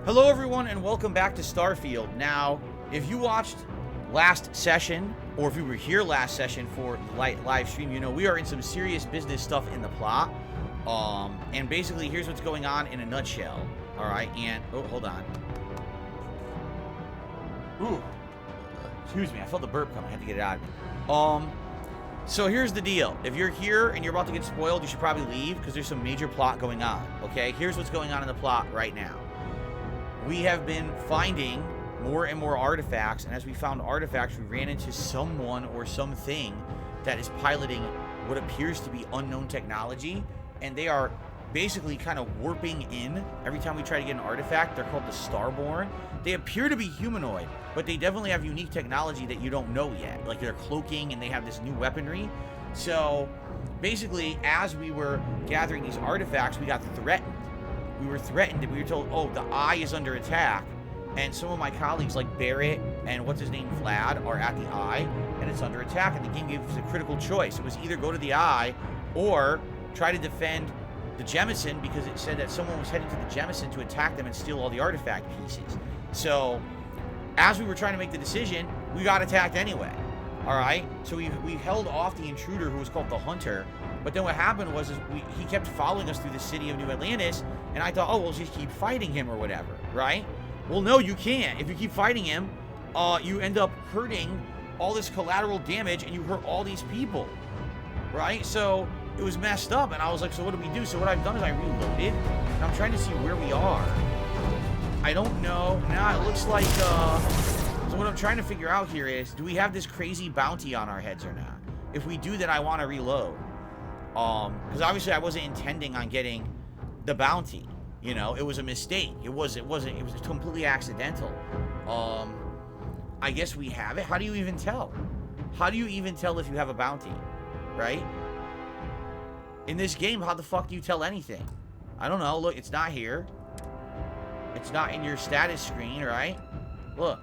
Hello everyone and welcome back to Starfield. Now, if you watched last session, or if you were here last session for the live stream, you know we are in some serious business stuff in the plot. And basically here's what's going on in a nutshell. Alright, and oh, hold on. Ooh. Excuse me, I felt the burp coming. I had to get it out of me. So here's the deal. If you're here and you're about to get spoiled, you should probably leave because there's some major plot going on. Okay, here's what's going on in the plot right now. We have been finding more and more artifacts, and as we found artifacts, we ran into someone or something that is piloting what appears to be unknown technology, and they are basically kind of warping in every time we try to get an artifact. They're called the Starborn. They appear to be humanoid, but they definitely have unique technology that you don't know yet. Like they're cloaking and they have this new weaponry. So basically, as we were gathering these artifacts, we got threatened. We were threatened and we were told, oh, the Eye is under attack. And some of my colleagues like Barrett and what's his name, Vlad, are at the Eye and it's under attack. And the game gave us a critical choice. It was either go to the Eye or try to defend the Jemison, because it said that someone was heading to the Jemison to attack them and steal all the artifact pieces. So as we were trying to make the decision, we got attacked anyway. Alright, so we held off the intruder who was called the Hunter. But then what happened was he kept following us through the city of New Atlantis, and I thought, oh, we'll just keep fighting him or whatever, right? Well, no, you can't. If you keep fighting him, you end up hurting all this collateral damage, and you hurt all these people, right? So it was messed up, and I was like, so what do we do? So what I've done is I reloaded, and I'm trying to see where we are. I don't know. Now it looks like, so what I'm trying to figure out here is, do we have this crazy bounty on our heads or not? If we do, then I want to reload. Because obviously I wasn't intending on getting the bounty. You know, it was a mistake. It was completely accidental. I guess we have it. How do you even tell? How do you even tell if you have a bounty? Right? In this game, how the fuck do you tell anything? I don't know. Look, it's not here. It's not in your status screen, right? Look.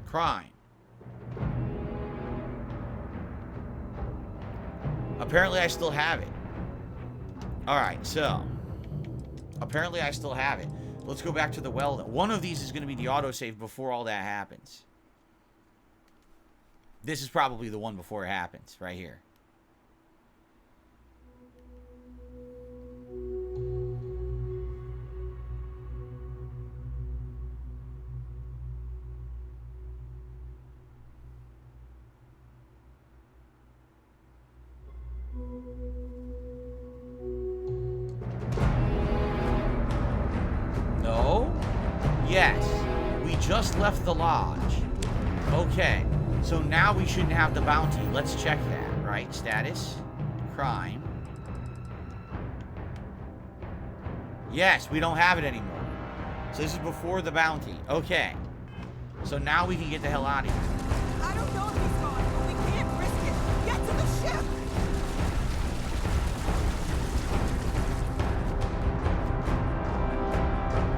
Crime. Apparently I still have it. Alright, so apparently I still have it. Let's go back to the well. One of these is going to be the autosave before all that happens. This is probably the one before it happens, right here. No? Yes. We just left the lodge. Okay. So now we shouldn't have the bounty. Let's check that, right? Status. Crime. Yes, we don't have it anymore. So this is before the bounty. Okay. So now we can get the hell out of here. I don't know if he's gone, but we can't risk it. Get to the ship!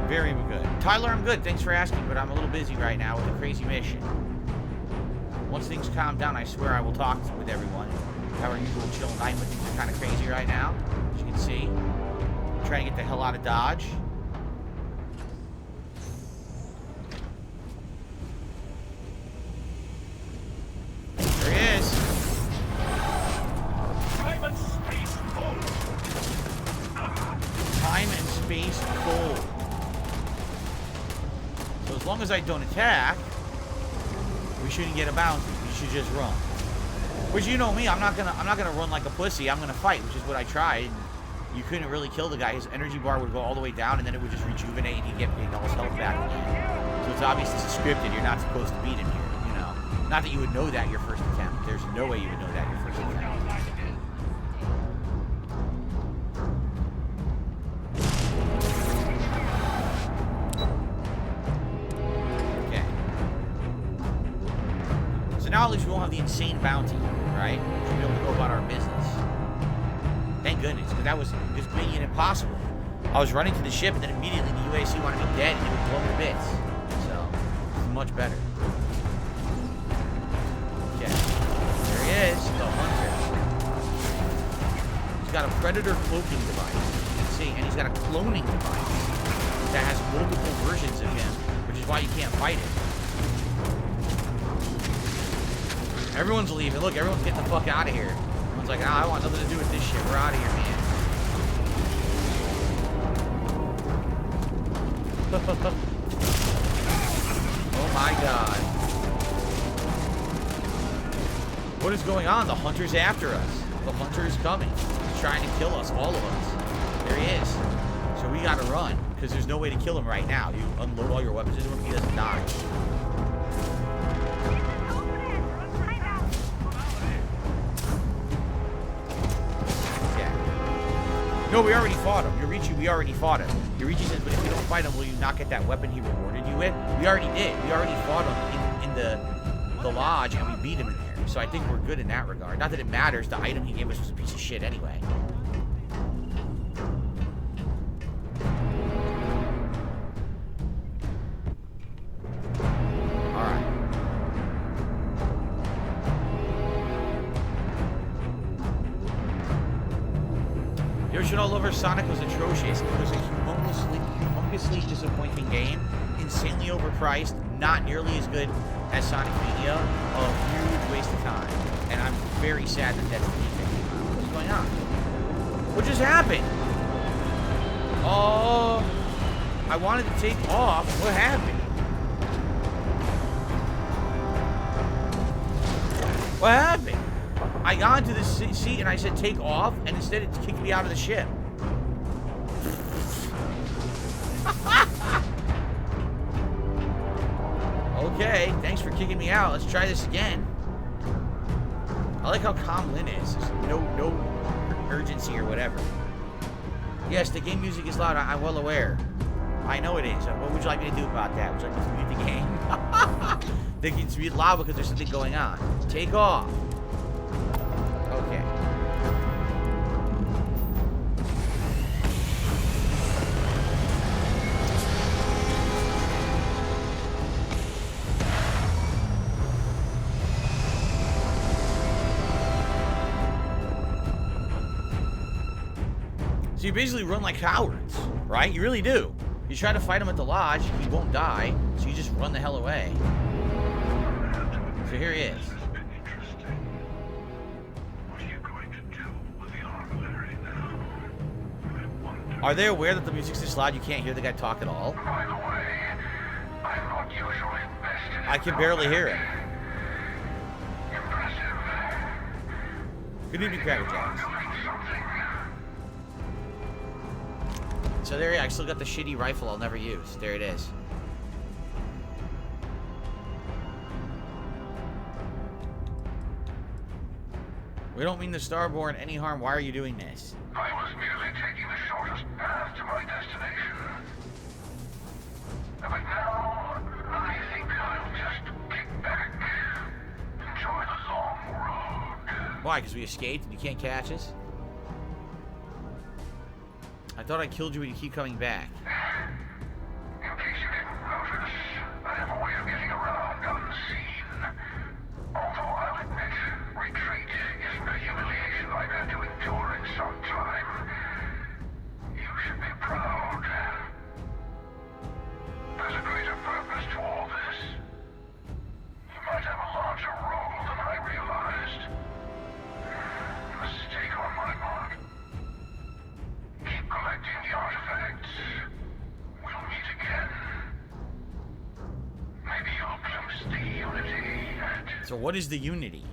Very good. Tyler, I'm good. Thanks for asking, but I'm a little busy right now with a crazy mission. Once things calm down, I swear I will talk with everyone. How are you doing? Chill night, but things are kind of crazy right now. As you can see. I'm trying to get the hell out of Dodge. There he is. Time and space cold. Time and space cold. So as long as I don't attack, we shouldn't get a bounty. We should just run. Which, you know me, I'm not gonna run like a pussy. I'm gonna fight, which is what I tried. You couldn't really kill the guy. His energy bar would go all the way down, and then it would just rejuvenate, and he'd get all his health back again. So it's obvious this is scripted. You're not supposed to beat him here, you know. Not that you would know that your first attempt. There's no way you would know that your first attempt. Now at least we won't have the insane bounty, right? We'll be able to go about our business. Thank goodness, because that was just making it impossible. I was running to the ship, and then immediately the UAC wanted me dead, and it would blow me to bits. So, it's much better. Predator cloaking device. You can see, and he's got a cloning device that has multiple versions of him, which is why you can't fight it. Everyone's leaving. Look, everyone's getting the fuck out of here. Everyone's like, I want nothing to do with this shit. We're out of here, man. Oh my god. What is going on? The hunter's after us. The hunter is coming. He's trying to kill us, all of us. There he is. So we gotta run, because there's no way to kill him right now. You unload all your weapons into him, he doesn't die. No, we already fought him. Yorichi, we already fought him. Yorichi says, but if you don't fight him, will you not get that weapon he rewarded you with? We already did. We already fought him in the lodge, and we beat him in there. So I think we're good in that regard. Not that it matters. The item he gave us was a piece of shit anyway. All over Sonic was atrocious. It was a humongously disappointing game, insanely overpriced, not nearly as good as Sonic Mania, a huge waste of time. And I'm very sad that that's the game. What's going on? What just happened? Oh, I wanted to take off. What happened? What happened? I got into the seat and I said take off, and instead it kicked me out of the ship. Okay, thanks for kicking me out. Let's try this again. I like how calm Lynn is. There's no urgency or whatever. Yes, the game music is loud. I'm well aware. I know it is. What would you like me to do about that? Would you like me to mute the game? They can be loud because there's something going on. Take off. Okay. So you basically run like cowards, right? You really do. You try to fight him at the lodge, he won't die, so you just run the hell away. So here he is. Are they aware that the music's this loud you can't hear the guy talk at all? By the way, I'm not usually invested. I can barely hear it. Impressive. Good evening, Cracker Jacks. So there, I still got the shitty rifle I'll never use. There it is. We don't mean the Starborn any harm. Why are you doing this? I was merely taking the shortest path to my destination. But now, I think I'll just kick back. Enjoy the long road. Why? Because we escaped and you can't catch us? I thought I killed you, but you keep coming back. In case you didn't notice, I have a way of getting around unseen. Although I'll admit, retreat isn't a humiliation I've had to endure in some time. You should be proud. There's a greater purpose to all this. You might have a larger role than I realized. Mistake on my part. Keep collecting the artifacts. We'll meet again. Maybe you'll glimpse the unity and... So what is the unity?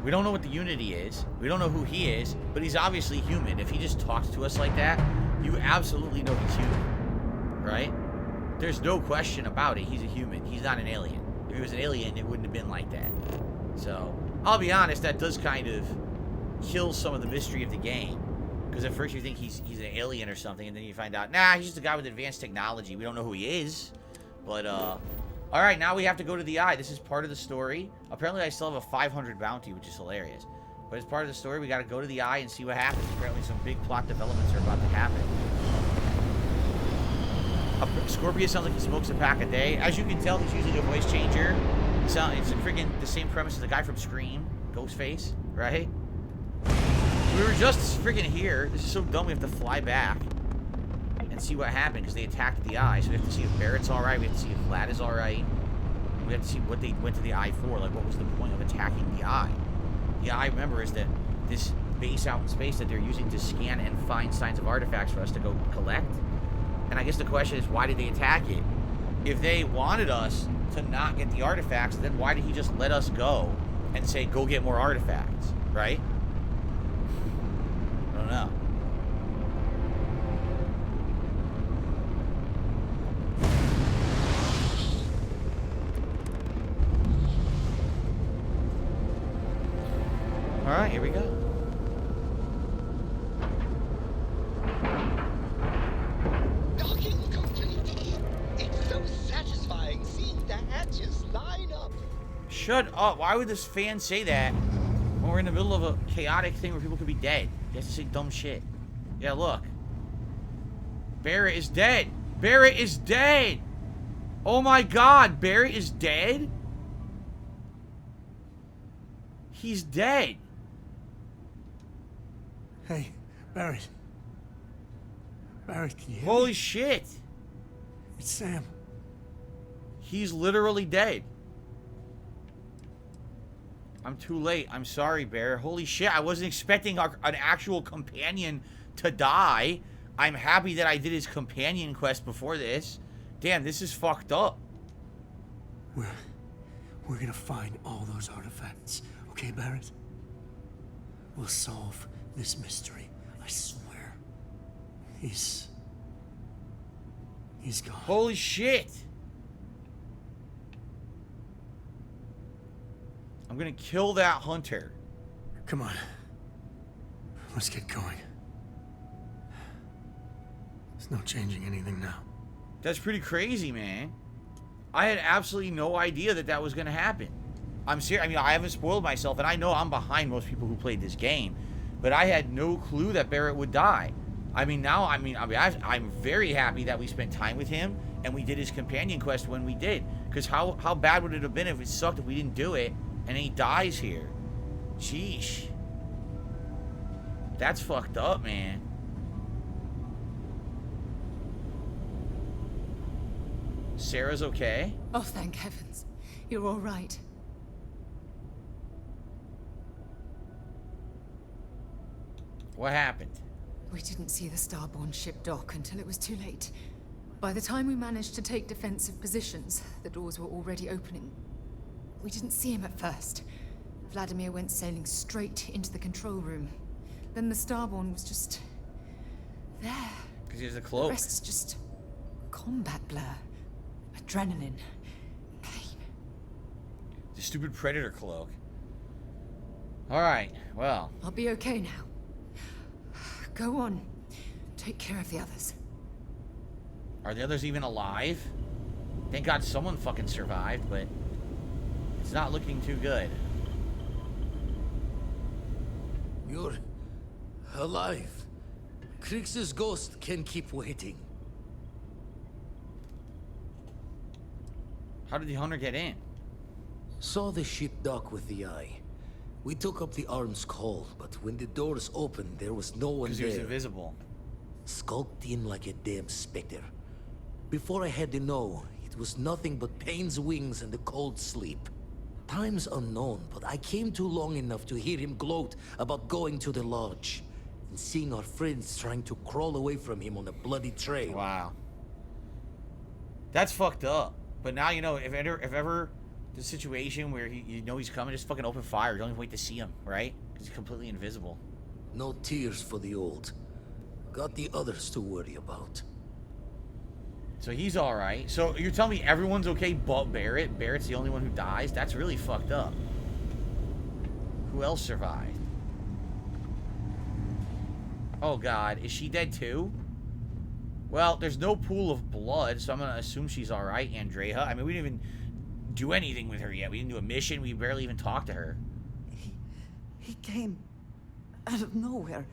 We don't know what the unity is. We don't know who he is, but he's obviously human. If he just talks to us like that, you absolutely know he's human, right? There's no question about it. He's a human. He's not an alien. If he was an alien, it wouldn't have been like that. So, I'll be honest, that does kind of kill some of the mystery of the game. Because at first you think he's an alien or something, and then you find out, nah, he's just a guy with advanced technology. We don't know who he is. But, alright, now we have to go to the Eye. This is part of the story. Apparently I still have a 500 bounty, which is hilarious. But as part of the story, we gotta go to the Eye and see what happens. Apparently some big plot developments are about to happen. Scorpius sounds like he smokes a pack a day. As you can tell, he's using a voice changer. It's freaking the same premise as the guy from Scream, Ghostface, right? We were just freaking here. This is so dumb. We have to fly back and see what happened because they attacked the eye. So we have to see if Barrett's all right. We have to see if Vlad is all right. We have to see what they went to the eye for. Like, what was the point of attacking the eye? The eye, remember, is that this base out in space that they're using to scan and find signs of artifacts for us to go collect. And I guess the question is, why did they attack it? If they wanted us to not get the artifacts, then why did he just let us go and say, go get more artifacts, right? I don't know. All right, here we go. Docking complete. It's so satisfying seeing the hatches line up. Shut up. Why would this fan say that when we're in the middle of a chaotic thing where people could be dead? You have to say dumb shit. Yeah, look. Barrett is dead. Barrett is dead. Oh my god, Barrett is dead? He's dead. Hey, Barrett. Barrett, can you hear Holy me? shit. It's Sam. He's literally dead. I'm too late. I'm sorry, Bear. Holy shit, I wasn't expecting an actual companion to die. I'm happy that I did his companion quest before this. Damn, this is fucked up. We're gonna find all those artifacts. Okay, Barrett? We'll solve this mystery. I swear. He's gone. Holy shit. I'm gonna kill that hunter. Come on. Let's get going. There's no changing anything now. That's pretty crazy, man. I had absolutely no idea that that was gonna happen. I'm serious. I mean, I haven't spoiled myself, and I know I'm behind most people who played this game, but I had no clue that Barrett would die. I mean, now, I'm very happy that we spent time with him and we did his companion quest when we did. Because how bad would it have been if it sucked if we didn't do it and he dies here? Sheesh. That's fucked up, man. Sarah's okay? Oh, thank heavens. You're all right. What happened? We didn't see the Starborn ship dock until it was too late. By the time we managed to take defensive positions, the doors were already opening. We didn't see him at first. Vladimir went sailing straight into the control room. Then the Starborn was just... there. Because he has a The cloak. rest's just... combat blur. Adrenaline. Pain. The stupid predator cloak. Alright, well. I'll be okay now. Go on. Take care of the others. Are the others even alive? Thank God someone fucking survived, but it's not looking too good. You're alive. Krix's ghost can keep waiting. How did the hunter get in? Saw the ship dock with the eye. We took up the arm's call, but when the doors opened, there was no one Because he was there. invisible. Skulked in like a damn specter. Before I had to know, it was nothing but pain's wings and a cold sleep. Time's unknown, but I came too long enough to hear him gloat about going to the lodge and seeing our friends trying to crawl away from him on a bloody trail. Wow. That's fucked up. But now you know, if ever the situation where you know he's coming, just fucking open fire. Don't even wait to see him, right? Because he's completely invisible. No tears for the old. Got the others to worry about. So he's alright. So you're telling me everyone's okay but Barrett? Barrett's the only one who dies? That's really fucked up. Who else survived? Oh god, is she dead too? Well, there's no pool of blood, so I'm gonna assume she's alright, Andrea. I mean, we didn't even do anything with her yet. We didn't do a mission. We barely even talked to her. He came out of nowhere.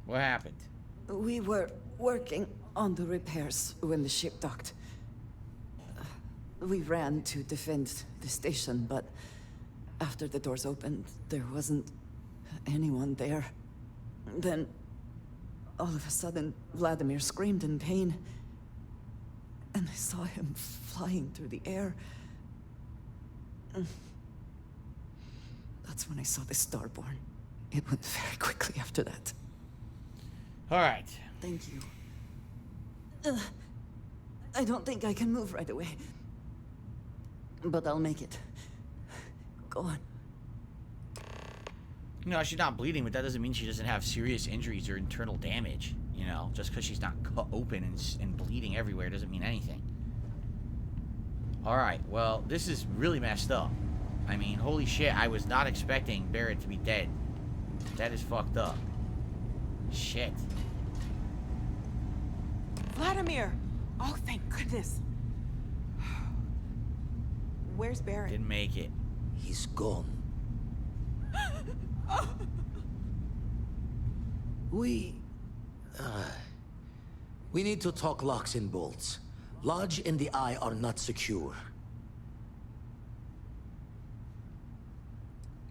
What happened? We were working on the repairs when the ship docked. We ran to defend the station, but After the doors opened, there wasn't anyone there. Then, all of a sudden, Vladimir screamed in pain. And I saw him flying through the air. That's when I saw the Starborn. It went very quickly after that. All right. Thank you. I don't think I can move right away. But I'll make it. Go on. No, she's not bleeding, but that doesn't mean she doesn't have serious injuries or internal damage. You know, just because she's not cut open and bleeding everywhere doesn't mean anything. Alright, well, this is really messed up. I mean, holy shit, I was not expecting Barrett to be dead. That is fucked up. Shit. Vladimir! Oh, thank goodness. Where's Barrett? Didn't make it. He's gone. We need to talk locks and bolts. Lodge and the Eye are not secure.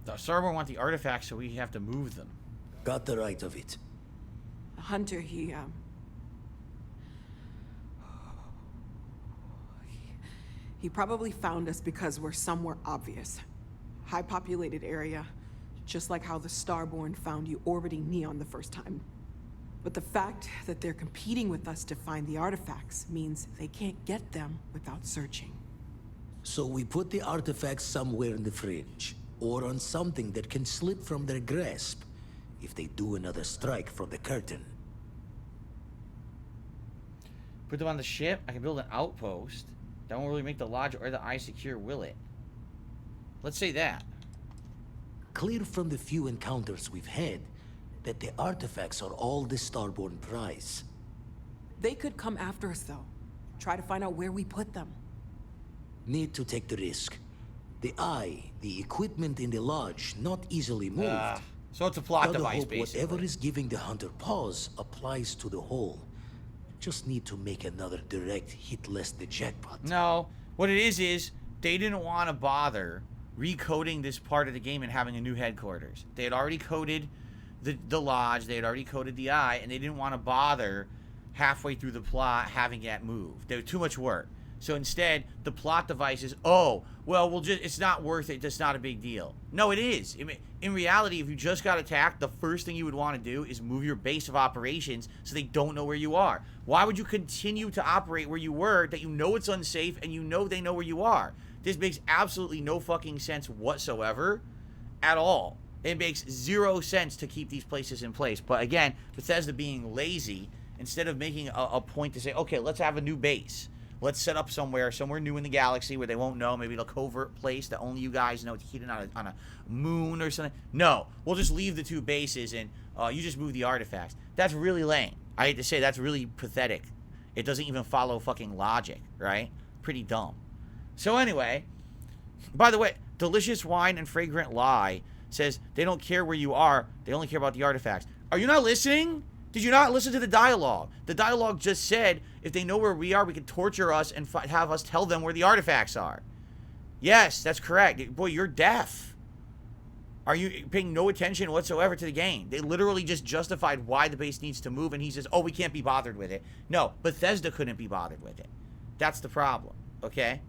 The Starborn want the artifacts, so we have to move them. Got the right of it. Hunter, he probably found us because we're somewhere obvious. High populated area, just like how the Starborn found you orbiting Neon the first time. But the fact that they're competing with us to find the artifacts means they can't get them without searching. So we put the artifacts somewhere in the fringe, or on something that can slip from their grasp if they do another strike from the curtain. Put them on the ship. I can build an outpost. That won't really make the Lodge or the Eye secure, will it? Let's say that. Clear from the few encounters we've had that the artifacts are all the Starborn prize. They could come after us, though. Try to find out where we put them. Need to take the risk. The Eye, the equipment in the Lodge, not easily moved. So it's a plot Gotta device, hope basically. whatever is giving the Hunter pause applies to the whole. Just need to make another direct hit less the jackpot. No, what it is they didn't want to bother recoding this part of the game and having a new headquarters. They had already coded the Lodge, they had already coded the Eye, and they didn't want to bother halfway through the plot having it moved. There was too much work. So instead, the plot device is, oh, well, it's not worth it. It's not a big deal. No, it is. In reality, if you just got attacked, the first thing you would want to do is move your base of operations so they don't know where you are. Why would you continue to operate where you were that you know it's unsafe and you know they know where you are? This makes absolutely no fucking sense whatsoever at all. It makes zero sense to keep these places in place. But again, Bethesda being lazy, instead of making a point to say, okay, let's have a new base. Let's set up somewhere new in the galaxy where they won't know. Maybe a covert place that only you guys know. It's hidden on a moon or something. No, we'll just leave the two bases and you just move the artifacts. That's really lame. I hate to say, that's really pathetic. It doesn't even follow fucking logic, right? Pretty dumb. So anyway, by the way, Delicious Wine and Fragrant Lie says they don't care where you are. They only care about the artifacts. Are you not listening? Did you not listen to the dialogue? The dialogue just said, if they know where we are, we can torture us and have us tell them where the artifacts are. Yes, that's correct. Boy, you're deaf. Are you paying no attention whatsoever to the game? They literally just justified why the base needs to move, and he says, oh, we can't be bothered with it. No, Bethesda couldn't be bothered with it. That's the problem, okay?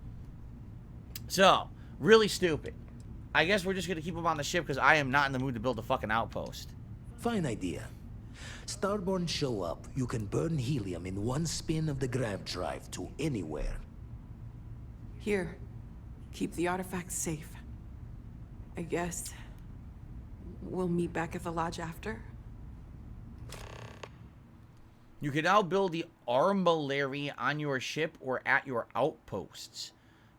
So, really stupid. I guess we're just going to keep them on the ship because I am not in the mood to build a fucking outpost. Fine idea. Starborn show up, you can burn helium in one spin of the grav drive to anywhere. Here, keep the artifacts safe. I guess we'll meet back at the Lodge after. You can now build the armillary on your ship or at your outposts.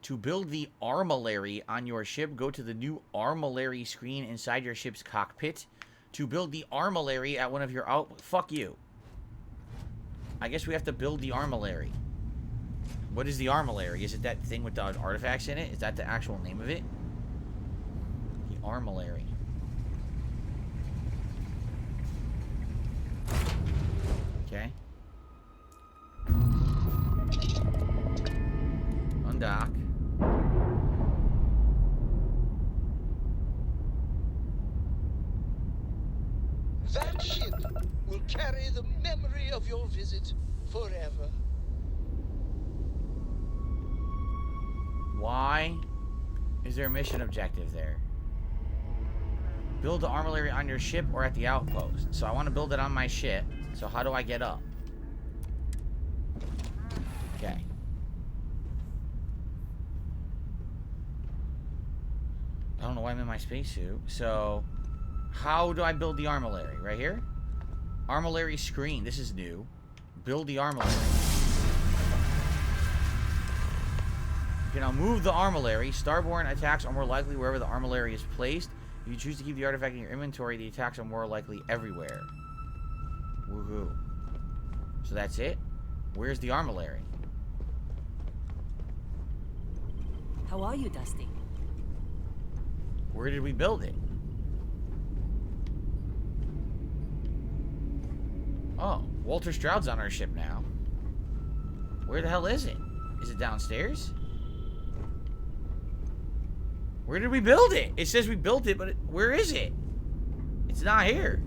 To build the armillary on your ship, go to the new armillary screen inside your ship's cockpit. To build the armillary at one of your fuck you. I guess we have to build the armillary. What is the armillary? Is it that thing with the artifacts in it? Is that the actual name of it? The armillary. Okay. Undock. Why is there a mission objective there? Build the armory on your ship or at the outpost. So I want to build it on my ship. So how do I get up? Okay. I don't know why I'm in my spacesuit. So how do I build the armory? Right here? Armory screen. This is new. Build the armory. You can now move the armory. Starborn attacks are more likely wherever the armory is placed. If you choose to keep the artifact in your inventory, the attacks are more likely everywhere. Woohoo. So that's it? Where's the armory? How are you, Dusty? Where did we build it? Oh, Walter Stroud's on our ship now. Where the hell is it? Is it downstairs? Where did we build it? It says we built it, but where is it? It's not here.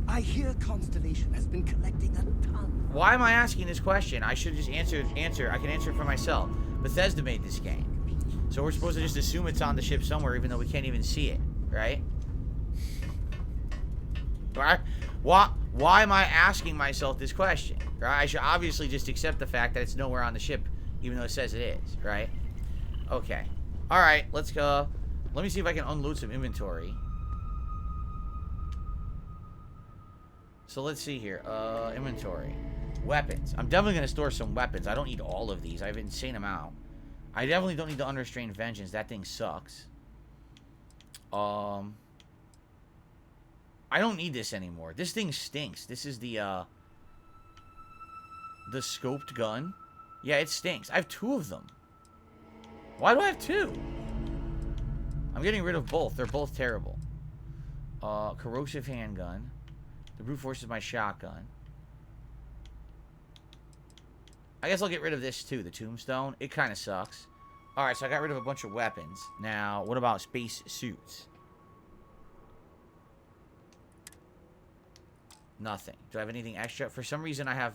I hear Constellation has been collecting a ton. Why am I asking this question? I should just answer. I can answer it for myself. Bethesda made this game. So we're supposed to just assume it's on the ship somewhere, even though we can't even see it, right? Right? Why am I asking myself this question? Right? I should obviously just accept the fact that it's nowhere on the ship, even though it says it is, right? Okay. Alright, let's go. Let me see if I can unload some inventory. So let's see here. Inventory. Weapons. I'm definitely going to store some weapons. I don't need all of these. I have an insane amount. I definitely don't need the Unrestrained Vengeance. That thing sucks. I don't need this anymore. This thing stinks. This is the scoped gun. Yeah, it stinks. I have 2 of them. Why do I have 2? I'm getting rid of both. They're both terrible. Corrosive handgun. The brute force is my shotgun. I guess I'll get rid of this too, the tombstone. It kind of sucks. Alright, so I got rid of a bunch of weapons. Now, what about space suits? Nothing. Do I have anything extra? For some reason, I have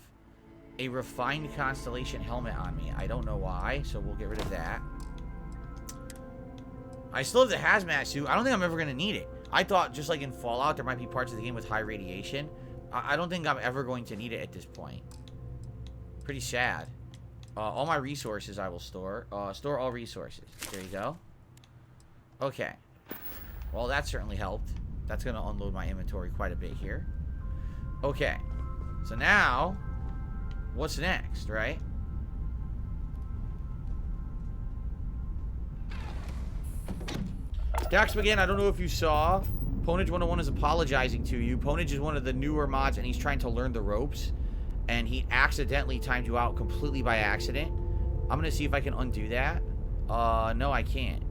a refined constellation helmet on me. I don't know why, so we'll get rid of that. I still have the hazmat suit. I don't think I'm ever going to need it. I thought, just like in Fallout, there might be parts of the game with high radiation. I don't think I'm ever going to need it at this point. Pretty sad. All my resources I will store. Store all resources. There you go. Okay. Well, that certainly helped. That's going to unload my inventory quite a bit here. Okay. So now, what's next, right? Dax again, I don't know if you saw. Ponage 101 is apologizing to you. Ponage is one of the newer mods, and he's trying to learn the ropes. And he accidentally timed you out completely by accident. I'm going to see if I can undo that. No, I can't.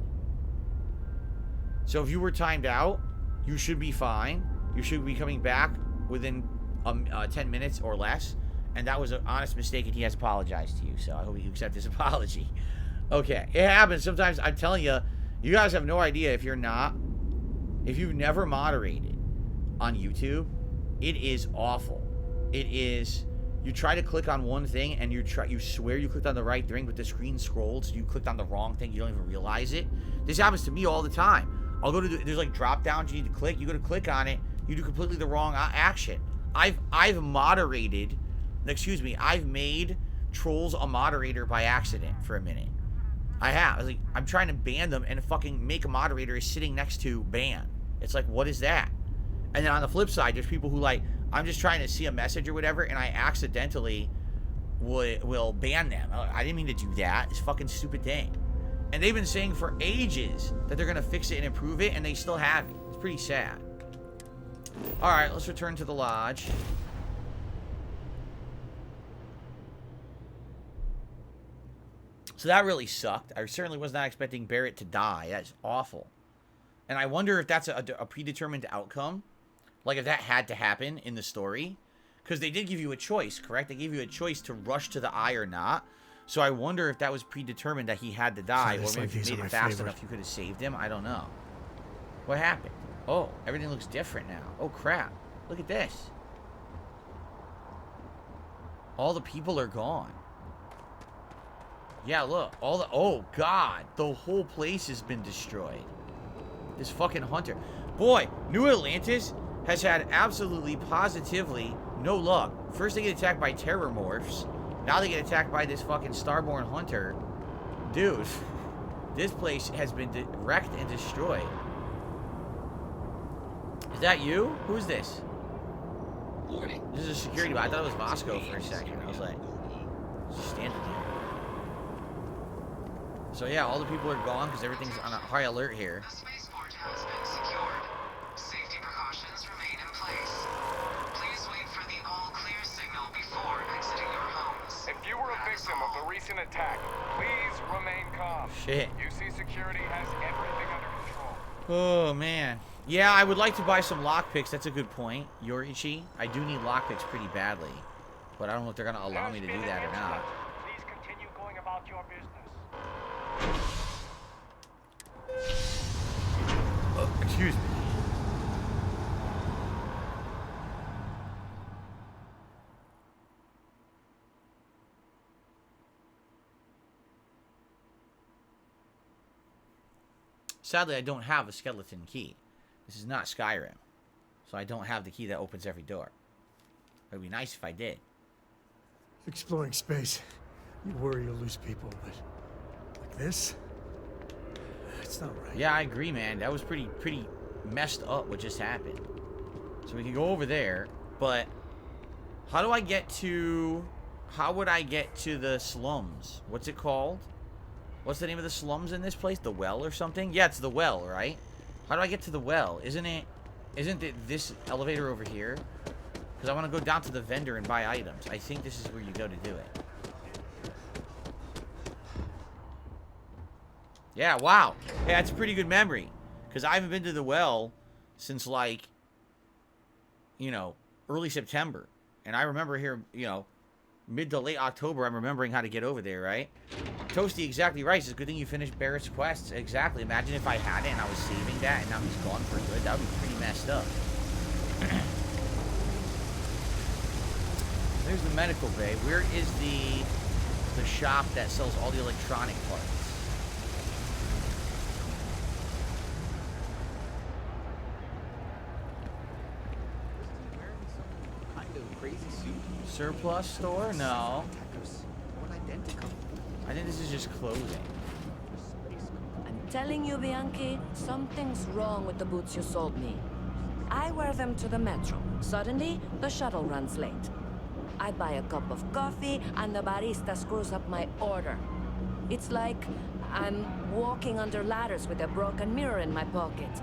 So if you were timed out, you should be fine. You should be coming back within 10 minutes or less. And that was an honest mistake, and he has apologized to you. So I hope you accept his apology. Okay, it happens. Sometimes, I'm telling you, you guys have no idea if you've never moderated on YouTube, it is awful. It is, you try to click on one thing and you swear you clicked on the right thing, but the screen scrolls, you clicked on the wrong thing, you don't even realize it. This happens to me all the time. I'll go to there's like drop downs you need to click, you go to click on it, you do completely the wrong action. I've moderated, excuse me, I've made trolls a moderator by accident for a minute. I have. Like, I'm trying to ban them, and a fucking make a moderator is sitting next to ban. It's like, what is that? And then on the flip side, there's people who like, I'm just trying to see a message or whatever, and I accidentally will ban them. I didn't mean to do that. It's a fucking stupid thing. And they've been saying for ages that they're gonna fix it and improve it, and they still haven't. It's pretty sad. All right, let's return to the lodge. So that really sucked. I certainly was not expecting Barrett to die. That's awful. And I wonder if that's a predetermined outcome. Like if that had to happen in the story. Because they did give you a choice, correct? They gave you a choice to rush to the eye or not. So I wonder if that was predetermined that he had to die. Or maybe if you made it fast enough, you could have saved him. I don't know. What happened? Oh, everything looks different now. Oh, crap. Look at this. All the people are gone. Yeah, look. All the... Oh, God. The whole place has been destroyed. This fucking hunter. Boy, New Atlantis has had absolutely, positively no luck. First they get attacked by terror morphs. Now they get attacked by this fucking starborn hunter. Dude, this place has been wrecked and destroyed. Is that you? Who's this? Warning. This is a security bot. I thought it was Moscow for a second. I was like, just standing there. So yeah, all the people are gone because everything's on a high alert here. The spaceport has been secured. Safety precautions remain in place. Please wait for the all-clear signal before exiting your homes. If you were a victim of the recent attack, please remain calm. Shit. UC Security has everything under control. Oh, man. Yeah, I would like to buy some lockpicks. That's a good point, Yorichi. I do need lockpicks pretty badly. But I don't know if they're going to allow me to do that or not. Please continue going about your business. Excuse me. Sadly, I don't have a skeleton key. This is not Skyrim. So I don't have the key that opens every door. It would be nice if I did. Exploring space. You worry you'll lose people, but like this? That's not right. Yeah, I agree, man. That was pretty messed up what just happened. So we can go over there, but how do I get to... How would I get to the slums? What's it called? What's the name of the slums in this place? The Well or something? Yeah, it's the Well, right? How do I get to the Well? Isn't it this elevator over here? Because I want to go down to the vendor and buy items. I think this is where you go to do it. Yeah, wow. Hey, that's a pretty good memory. Because I haven't been to the Well since, like, you know, early September. And I remember here, you know, mid to late October, I'm remembering how to get over there, right? Toasty, exactly right. It's a good thing you finished Barrett's quests. Exactly. Imagine if I hadn't and I was saving that and now he's gone for good. That would be pretty messed up. There's the medical bay. Where is the shop that sells all the electronic parts? Surplus store? No. I think this is just clothing. I'm telling you, Bianchi, something's wrong with the boots you sold me. I wear them to the metro. Suddenly, the shuttle runs late. I buy a cup of coffee, and the barista screws up my order. It's like I'm walking under ladders with a broken mirror in my pocket.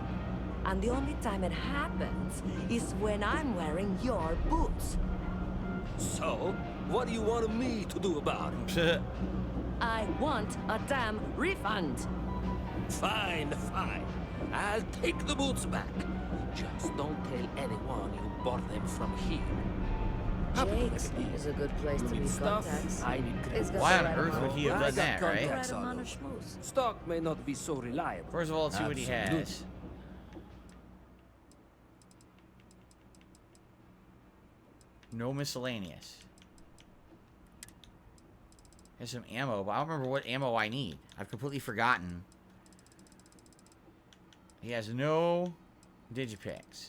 And the only time it happens is when I'm wearing your boots. So, what do you want me to do about it? I want a damn refund. Fine, fine. I'll take the boots back. Just don't tell anyone you bought them from here. Jake's is a good place to be contacts. I need credit. Why on earth would he have done that, right? Stock may not be so reliable. First of all, let's see what he has. No miscellaneous. There's some ammo, but I don't remember what ammo I need. I've completely forgotten. He has no digipacks.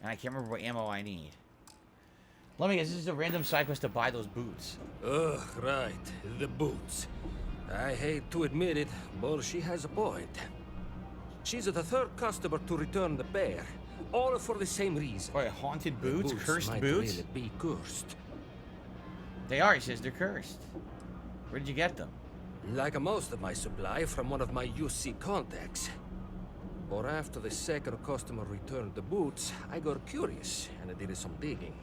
And I can't remember what ammo I need. Let me guess, this is a random side quest to buy those boots. Ugh, right. The boots. I hate to admit it, but she has a point. She's the third customer to return the pair. All for the same reason. Wait, haunted boots? Cursed might boots? Really be cursed. They are, he says they're cursed. Where did you get them? Like most of my supply from one of my UC contacts. But after the second customer returned the boots, I got curious and I did some digging.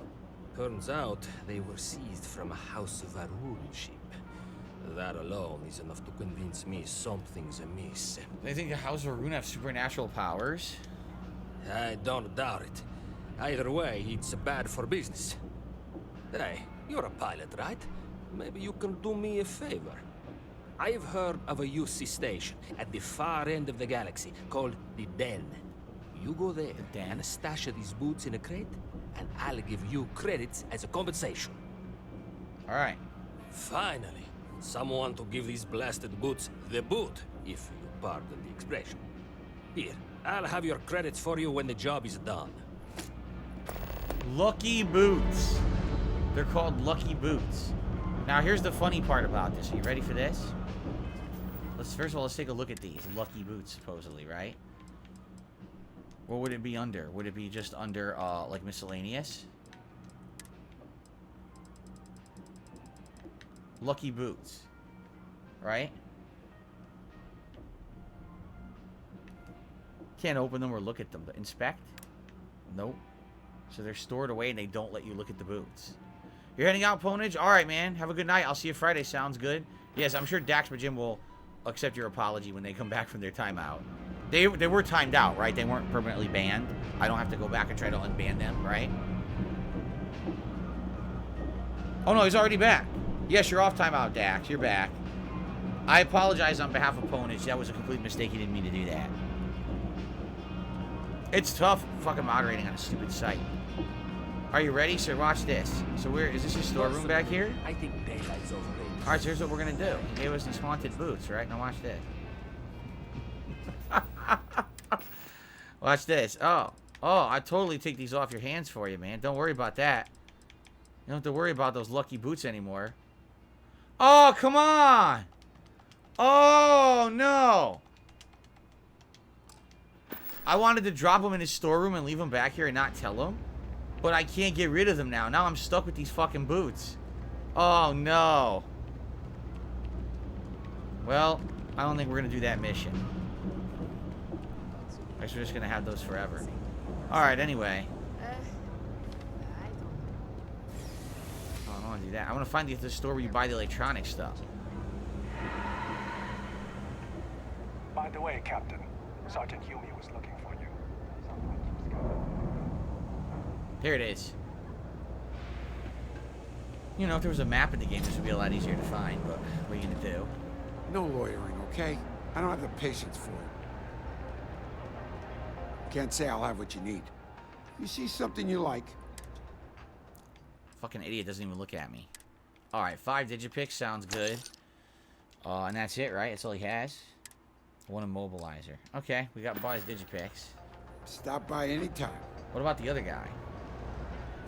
Turns out they were seized from a House of Arun ship. That alone is enough to convince me something's amiss. They think the House of Arun have supernatural powers? I don't doubt it. Either way, it's bad for business. Hey, you're a pilot, right? Maybe you can do me a favor. I've heard of a UC station at the far end of the galaxy called the Den. You go there and stash these boots in a crate, and I'll give you credits as a compensation. Alright. Finally, someone to give these blasted boots the boot, if you pardon the expression. Here, I'll have your credits for you when the job is done. Lucky boots. They're called lucky boots. Now, here's the funny part about this. Are you ready for this? First of all, let's take a look at these lucky boots, supposedly, right? What would it be under? Would it be just under, like, miscellaneous? Lucky boots. Right? Can't open them or look at them. Inspect? Nope. So they're stored away and they don't let you look at the boots. You're heading out, Ponage? Alright, man. Have a good night. I'll see you Friday. Sounds good. Yes, I'm sure DSPGaming will accept your apology when they come back from their timeout. They were timed out, right? They weren't permanently banned. I don't have to go back and try to unban them, right? Oh, no, he's already back. Yes, you're off timeout, Dax. You're back. I apologize on behalf of Ponage. That was a complete mistake. He didn't mean to do that. It's tough fucking moderating on a stupid site. Are you ready? So watch this. So where is this your storeroom back here? I think daylight's overrated. Alright, so here's what we're gonna do. He gave us these haunted boots, right? Now watch this. Watch this. Oh, I totally take these off your hands for you, man. Don't worry about that. You don't have to worry about those lucky boots anymore. Oh, come on! Oh, no! I wanted to drop them in his storeroom and leave them back here and not tell him. But I can't get rid of them now. Now I'm stuck with these fucking boots. Oh, no. Well, I don't think we're going to do that mission. I guess we're just going to have those forever. Alright, anyway. Oh, I don't want to do that. I want to find the store where you buy the electronic stuff. By the way, Captain, Sergeant Yumi was looking for you. Here it is. You know, if there was a map in the game, this would be a lot easier to find, but what are you gonna do? No lawyering, okay? I don't have the patience for it. Can't say I'll have what you need. You see something you like? Fucking idiot doesn't even look at me. Alright, 5 digipicks sounds good. And that's it, right? That's all he has. One immobilizer. Okay, we got Bar's digipicks. Stop by anytime. What about the other guy?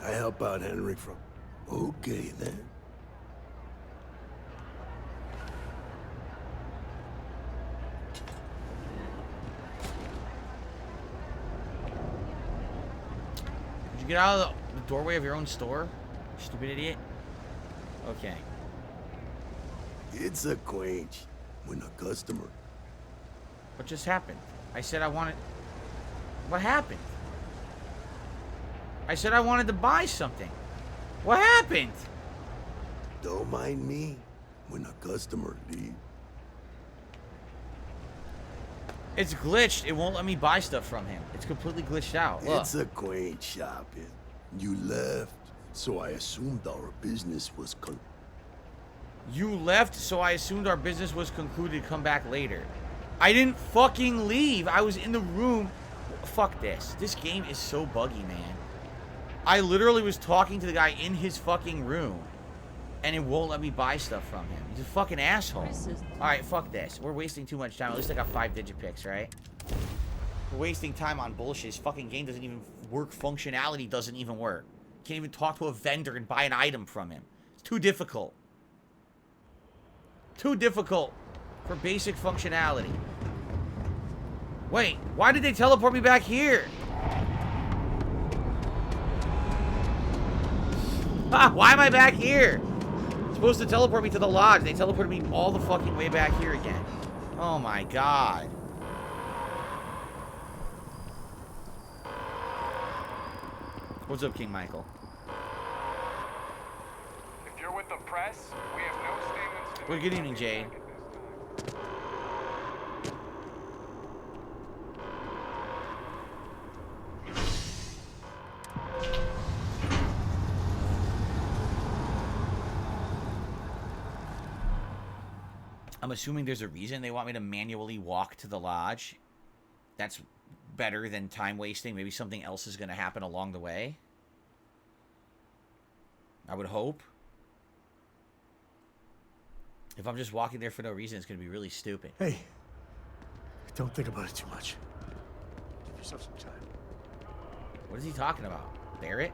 I help out Henrik from... Okay, then. Did you get out of the doorway of your own store? Stupid idiot. Okay. It's a quench when a customer... What just happened? I said I wanted... What happened? I said I wanted to buy something. What happened? Don't mind me when a customer leaves. It's glitched. It won't let me buy stuff from him. It's completely glitched out. Look. It's a quaint shopping. You left, so I assumed our business was You left, so I assumed our business was concluded. Come back later. I didn't fucking leave. I was in the room. Fuck this. This game is so buggy, man. I literally was talking to the guy in his fucking room, and it won't let me buy stuff from him. He's a fucking asshole. Alright, fuck this. We're wasting too much time. At least I got 5 digipicks, right? We're wasting time on bullshit. This fucking game doesn't even work. Functionality doesn't even work. Can't even talk to a vendor and buy an item from him. It's too difficult. Too difficult for basic functionality. Wait, why did they teleport me back here? Why am I back here? It's supposed to teleport me to the lodge. They teleported me all the fucking way back here again. Oh my god. What's up, King Michael? If you're with the press, we have no statements to Well, good evening, Jade. I'm assuming there's a reason they want me to manually walk to the lodge. That's better than time wasting. Maybe something else is going to happen along the way. I would hope. If I'm just walking there for no reason, it's gonna be really stupid. Hey, don't think about it too much. Give yourself some time. What is he talking about? Barrett?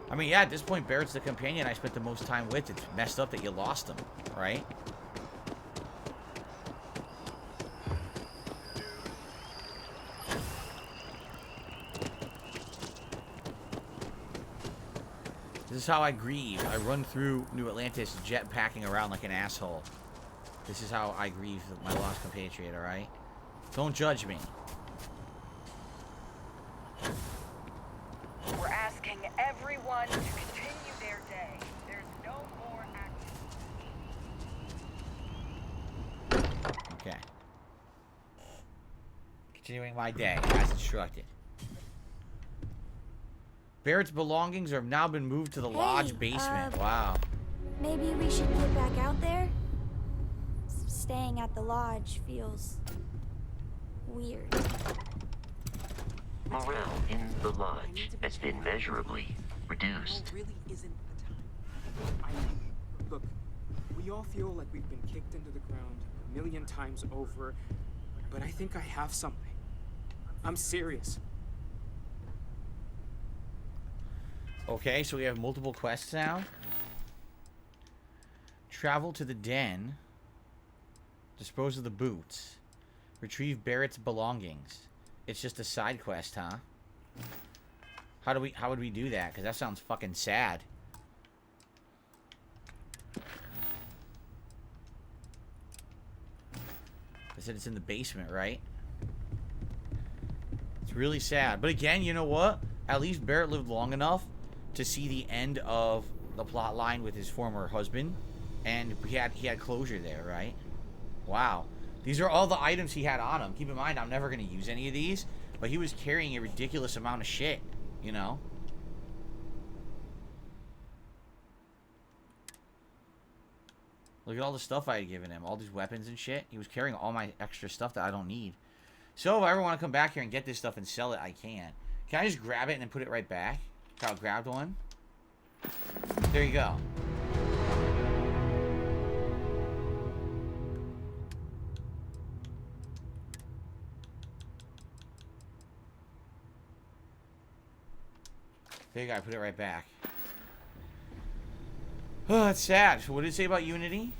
I mean, yeah, at this point, Barrett's the companion I spent the most time with. It's messed up that you lost him, right? This is how I grieve. I run through New Atlantis jetpacking around like an asshole. This is how I grieve my lost compatriot, alright? Don't judge me. We're asking everyone to continue their day. There's no more action. Okay. Continuing my day as instructed. Barrett's belongings have now been moved to the lodge basement. Wow. Maybe we should get back out there? Staying at the lodge feels weird. Morale in the lodge has been measurably reduced. Really isn't the time. Look, we all feel like we've been kicked into the ground a million times over, but I think I have something. I'm serious. Okay, so we have multiple quests now. Travel to the den. Dispose of the boots. Retrieve Barrett's belongings. It's just a side quest, huh? How would we do that? Because that sounds fucking sad. I said it's in the basement, right? It's really sad. But again, you know what? At least Barrett lived long enough to see the end of the plot line with his former husband. And he had closure there, right? Wow. These are all the items he had on him. Keep in mind, I'm never going to use any of these. But he was carrying a ridiculous amount of shit, you know? Look at all the stuff I had given him. All these weapons and shit. He was carrying all my extra stuff that I don't need. So if I ever want to come back here and get this stuff and sell it, I can. Can I just grab it and then put it right back? Kyle grabbed one. There you go. There you go, I put it right back. Oh, that's sad. So what did it say about Unity?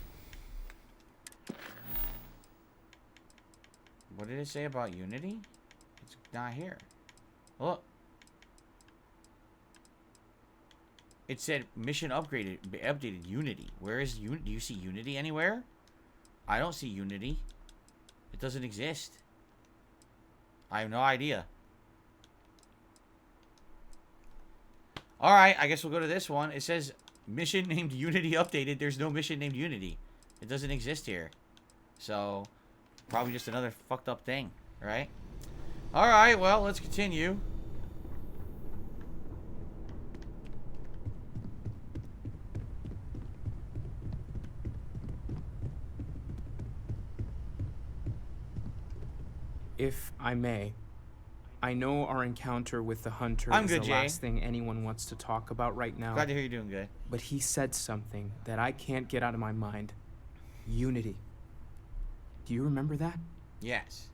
What did it say about Unity? It's not here. Look. It said mission updated Unity. Where is Unity? Do you see Unity anywhere? I don't see Unity. It doesn't exist. I have no idea. Alright, I guess we'll go to this one. It says mission named Unity updated. There's no mission named Unity. It doesn't exist here. So, probably just another fucked up thing, right? Alright, well, let's continue. If I may, I know our encounter with the hunter I'm is good, the Jay. last thing anyone wants to talk about right now. Glad to hear you're doing good. But he said something that I can't get out of my mind. Unity. Do you remember that? Yes.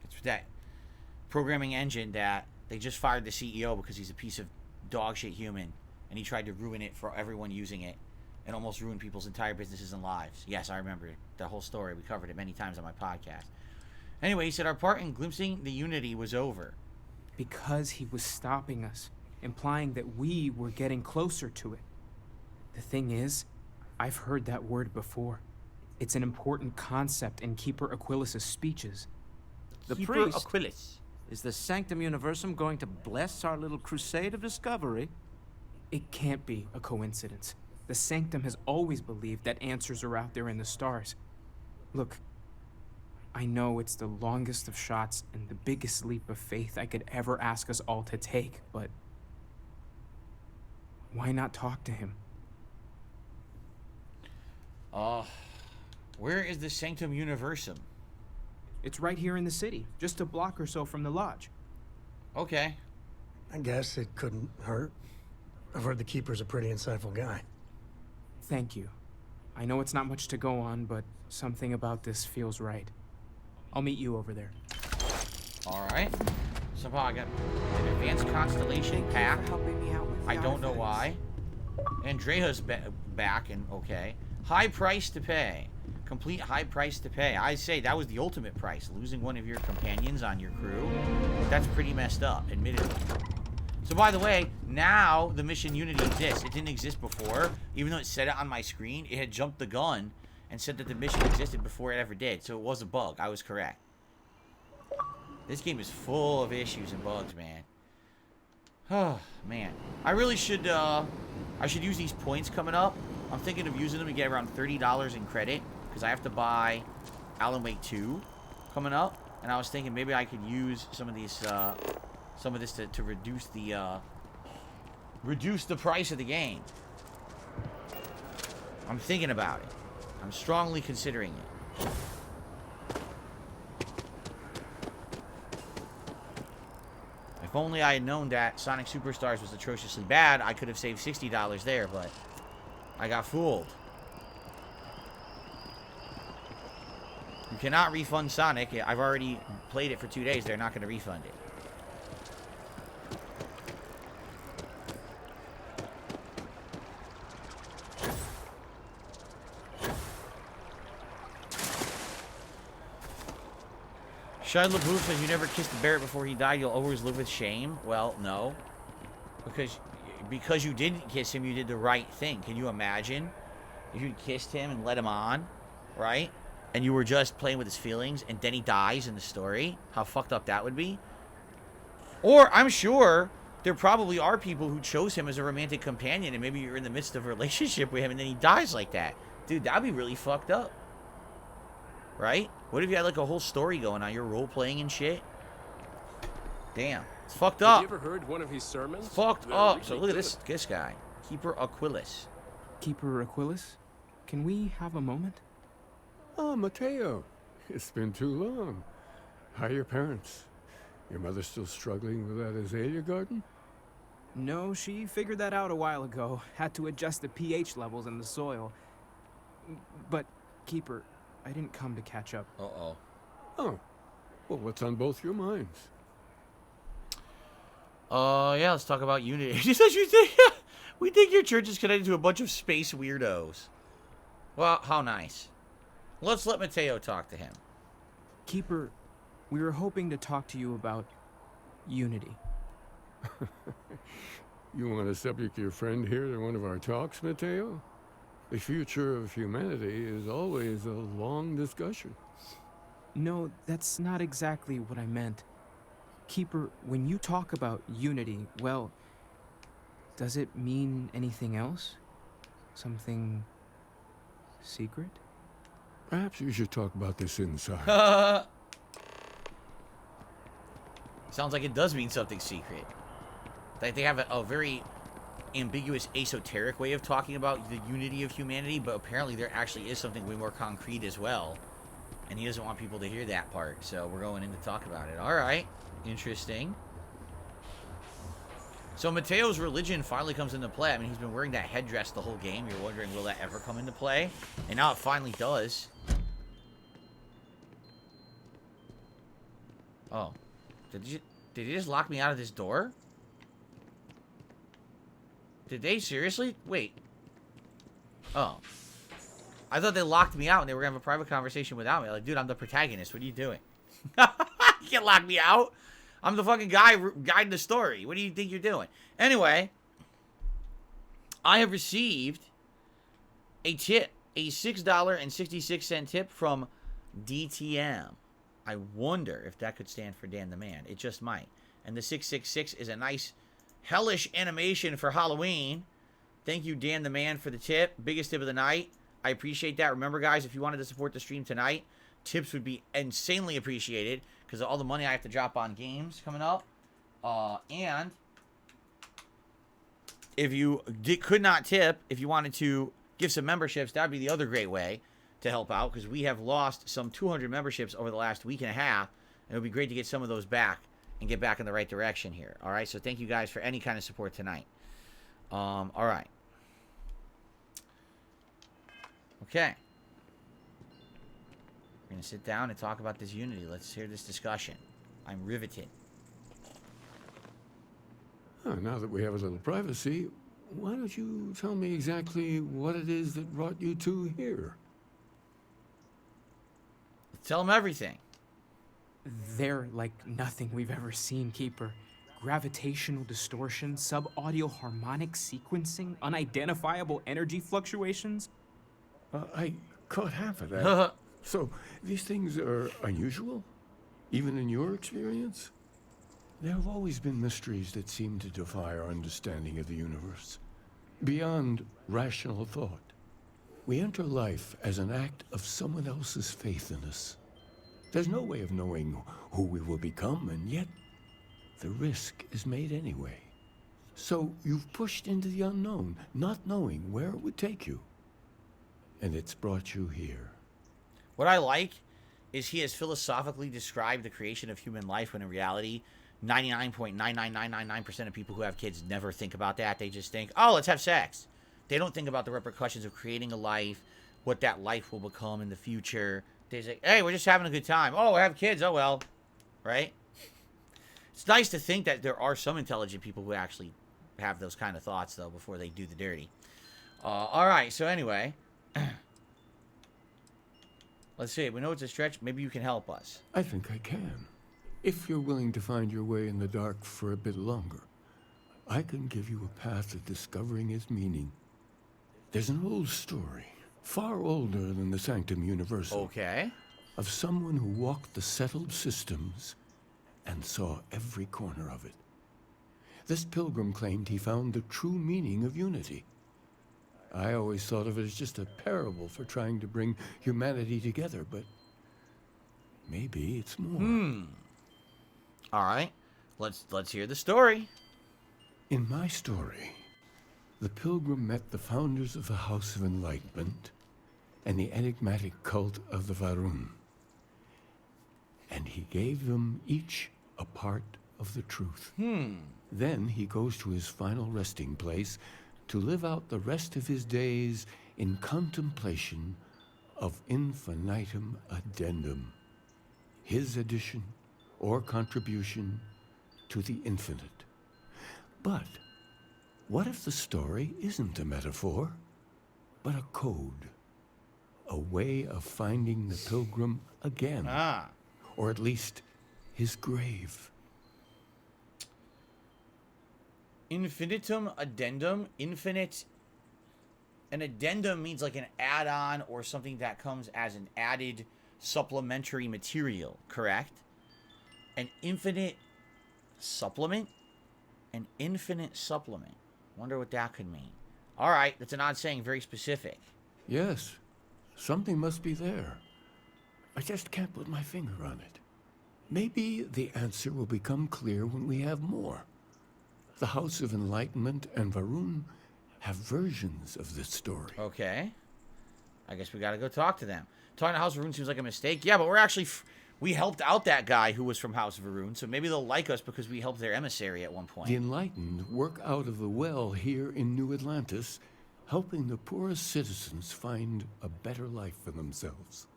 It's that programming engine that they just fired the CEO because he's a piece of dog shit human. And he tried to ruin it for everyone using it. And almost ruin people's entire businesses and lives. Yes, I remember the whole story. We covered it many times on my podcast. Anyway, he said our part in glimpsing the Unity was over. Because he was stopping us, implying that we were getting closer to it. The thing is, I've heard that word before. It's an important concept in Keeper Aquilas' speeches. The Keeper priest Aquilas. Is the Sanctum Universum going to bless our little crusade of discovery? It can't be a coincidence. The Sanctum has always believed that answers are out there in the stars. Look, I know it's the longest of shots and the biggest leap of faith I could ever ask us all to take, but why not talk to him? Where is the Sanctum Universum? It's right here in the city, just a block or so from the lodge. Okay. I guess it couldn't hurt. I've heard the Keeper's a pretty insightful guy. Thank you. I know it's not much to go on, but something about this feels right. I'll meet you over there. Alright. Somehow I got an advanced constellation pack. I don't know why. Andrea's back and okay. High price to pay. Complete high price to pay. I say that was the ultimate price. Losing one of your companions on your crew. That's pretty messed up, admittedly. So by the way, now the mission Unity exists. It didn't exist before. Even though it said it on my screen, it had jumped the gun and said that the mission existed before it ever did. So it was a bug. I was correct. This game is full of issues and bugs, man. Oh, man. I really should, I should use these points coming up. I'm thinking of using them to get around $30 in credit. Because I have to buy Alan Wake 2 coming up. And I was thinking maybe I could use some of these, some of this to reduce the price of the game. I'm thinking about it. I'm strongly considering it. If only I had known that Sonic Superstars was atrociously bad, I could have saved $60 there, but I got fooled. You cannot refund Sonic. I've already played it for 2 days. They're not going to refund it. Shia LaBeouf says you never kissed a Barrett before he died. You'll always live with shame. Well, no. Because you didn't kiss him, you did the right thing. Can you imagine if you'd kissed him and let him on, right? And you were just playing with his feelings, and then he dies in the story? How fucked up that would be? Or, I'm sure there probably are people who chose him as a romantic companion, and maybe you're in the midst of a relationship with him, and then he dies like that. Dude, that'd be really fucked up. Right? What if you had like a whole story going on? You're role-playing and shit? Damn. It's fucked up. Have you ever heard one of his sermons? It's fucked up. So look at this guy. Keeper Aquilus. Keeper Aquilus? Can we have a moment? Oh, Mateo. It's been too long. How are your parents? Your mother still struggling with that azalea garden? No, she figured that out a while ago. Had to adjust the pH levels in the soil. But, Keeper, I didn't come to catch up. Uh-oh. Oh. Well, what's on both your minds? Yeah, let's talk about Unity. She says we think your church is connected to a bunch of space weirdos. Well, how nice. Let's let Mateo talk to him. Keeper, we were hoping to talk to you about Unity. You want to subject your friend here to one of our talks, Mateo? The future of humanity is always a long discussion. No, that's not exactly what I meant. Keeper, when you talk about Unity, well, does it mean anything else? Something secret? Perhaps you should talk about this inside. Sounds like it does mean something secret. Like they have a very ambiguous, esoteric way of talking about the unity of humanity, but apparently there actually is something way more concrete as well. And he doesn't want people to hear that part, so we're going in to talk about it. Alright, interesting. So Mateo's religion finally comes into play. I mean, he's been wearing that headdress the whole game. You're wondering, will that ever come into play? And now it finally does. Oh. Did he just lock me out of this door? Did they seriously? Wait. Oh. I thought they locked me out and they were going to have a private conversation without me. Like, dude, I'm the protagonist. What are you doing? You can't lock me out. I'm the fucking guy guiding the story. What do you think you're doing? Anyway, I have received a tip. A $6.66 tip from DTM. I wonder if that could stand for Dan the Man. It just might. And the 666 is a nice hellish animation for Halloween. Thank you, Dan the Man, for the tip. Biggest tip of the night. I appreciate that. Remember, guys, if you wanted to support the stream tonight, tips would be insanely appreciated because of all the money I have to drop on games coming up. And if you could not tip, if you wanted to give some memberships, that would be the other great way to help out because we have lost some 200 memberships over the last week and a half. And it would be great to get some of those back and get back in the right direction here. All right, so thank you guys for any kind of support tonight. All right. Okay. We're going to sit down and talk about this Unity. Let's hear this discussion. I'm riveted. Oh, now that we have a little privacy, why don't you tell me exactly what it is that brought you two here? Tell them everything. They're like nothing we've ever seen, Keeper. Gravitational distortion, sub-audio harmonic sequencing, unidentifiable energy fluctuations. I caught half of that. So, these things are unusual? Even in your experience? There have always been mysteries that seem to defy our understanding of the universe. Beyond rational thought. We enter life as an act of someone else's faith in us. There's no way of knowing who we will become, and yet the risk is made anyway. So you've pushed into the unknown, not knowing where it would take you. And it's brought you here. What I like is he has philosophically described the creation of human life when in reality, 99.99999% of people who have kids never think about that. They just think, oh, let's have sex. They don't think about the repercussions of creating a life, what that life will become in the future. They say, hey, we're just having a good time. Oh, we have kids. Oh, well. Right? It's nice to think that there are some intelligent people who actually have those kind of thoughts, though, before they do the dirty. All right. So anyway, let's see. We know it's a stretch. Maybe you can help us. I think I can. If you're willing to find your way in the dark for a bit longer, I can give you a path to discovering its meaning. There's an old story, far older than the Sanctum Universal. Okay. Of someone who walked the settled systems and saw every corner of it. This pilgrim claimed he found the true meaning of unity. I always thought of it as just a parable for trying to bring humanity together, but maybe it's more. All right. Let's hear the story. In my story, the pilgrim met the founders of the House of Enlightenment and the enigmatic cult of the Varun. And he gave them each a part of the truth. Then he goes to his final resting place to live out the rest of his days in contemplation of infinitum addendum, his addition or contribution to the infinite. But what if the story isn't a metaphor, but a code? A way of finding the pilgrim again. Or at least his grave. Infinitum addendum. Infinite. An addendum means like an add-on or something that comes as an added supplementary material, correct? An infinite supplement? An infinite supplement. Wonder what that could mean. All right, that's an odd saying, very specific. Yes, something must be there. I just can't put my finger on it. Maybe the answer will become clear when we have more. The House of Enlightenment and Varun have versions of this story. Okay. I guess we gotta go talk to them. Talking to House of Varun seems like a mistake. Yeah, but we're actually... we helped out that guy who was from House of Varun, so maybe they'll like us because we helped their emissary at one point. The Enlightened work out of the well here in New Atlantis, helping the poorest citizens find a better life for themselves.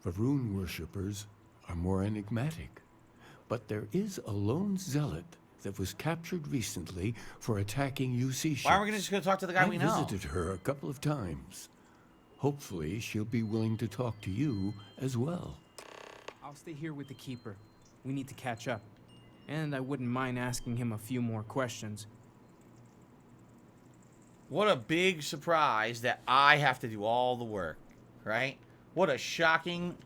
Varun worshippers are more enigmatic, but there is a lone zealot that was captured recently for attacking UC ships. Why aren't we just going to talk to the guy we know? I visited her a couple of times. Hopefully, she'll be willing to talk to you as well. I'll stay here with the Keeper. We need to catch up. And I wouldn't mind asking him a few more questions. What a big surprise that I have to do all the work, right? What a shocking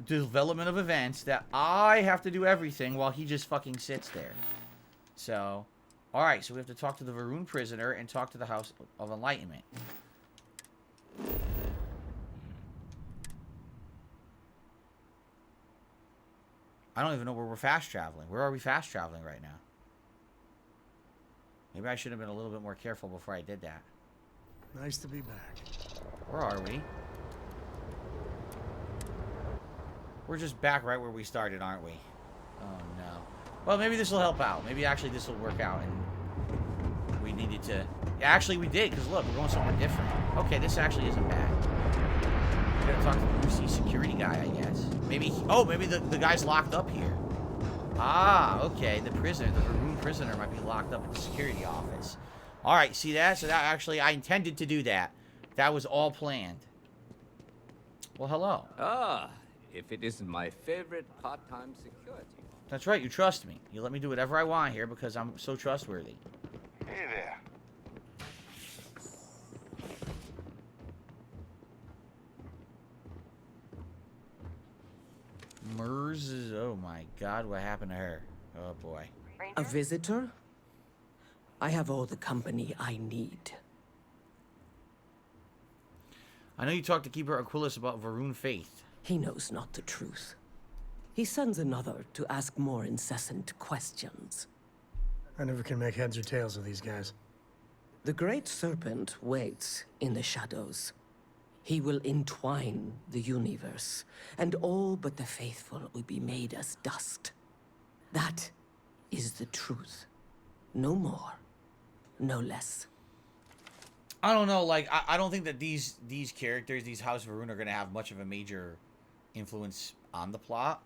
development of events that I have to do everything while he just fucking sits there. So, alright, so we have to talk to the Varun prisoner and talk to the House of Enlightenment. I don't even know where we're fast traveling. Where are we fast traveling right now? Maybe I should have been a little bit more careful before I did that. Nice to be back. Where are we? We're just back right where we started, aren't we? Oh, no. Well, maybe this will help out. Maybe actually this will work out and we needed to... Actually, we did, because look, we're going somewhere different. Okay, this actually isn't bad. gotta talk to the UC security guy, I guess. Maybe, oh, maybe the guy's locked up here. Ah, okay, the prisoner, the Varun prisoner might be locked up in the security office. All right, see that? So that actually, I intended to do that. That was all planned. Well, hello. Ah, if it isn't my favorite part-time security. That's right, you trust me. You let me do whatever I want here because I'm so trustworthy. Hey there. Mers is, oh my god, what happened to her? Oh boy. A visitor? I have all the company I need. I know you talked to Keeper Aquilus about Varun Faith. He knows not the truth. He sends another to ask more incessant questions. I never can make heads or tails of these guys. The Great Serpent waits in the shadows. He will entwine the universe, and all but the faithful will be made as dust. That is the truth. No more, no less. I don't know, like, I don't think that these characters, these House Varun, are going to have much of a major influence on the plot.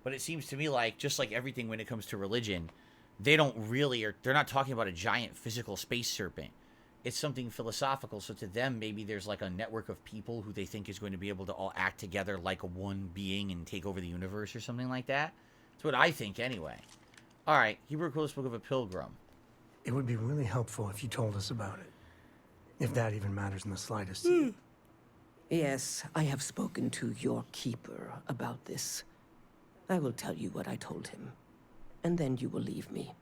But it seems to me like, just like everything when it comes to religion, they don't really, or they're not talking about a giant physical space serpent. It's something philosophical, so to them, maybe there's like a network of people who they think is going to be able to all act together like a one being and take over the universe or something like that. That's what I think, anyway. Alright, Hebrew Aquilus spoke of a pilgrim. It would be really helpful if you told us about it. If that even matters in the slightest. Yes, I have spoken to your keeper about this. I will tell you what I told him, and then you will leave me.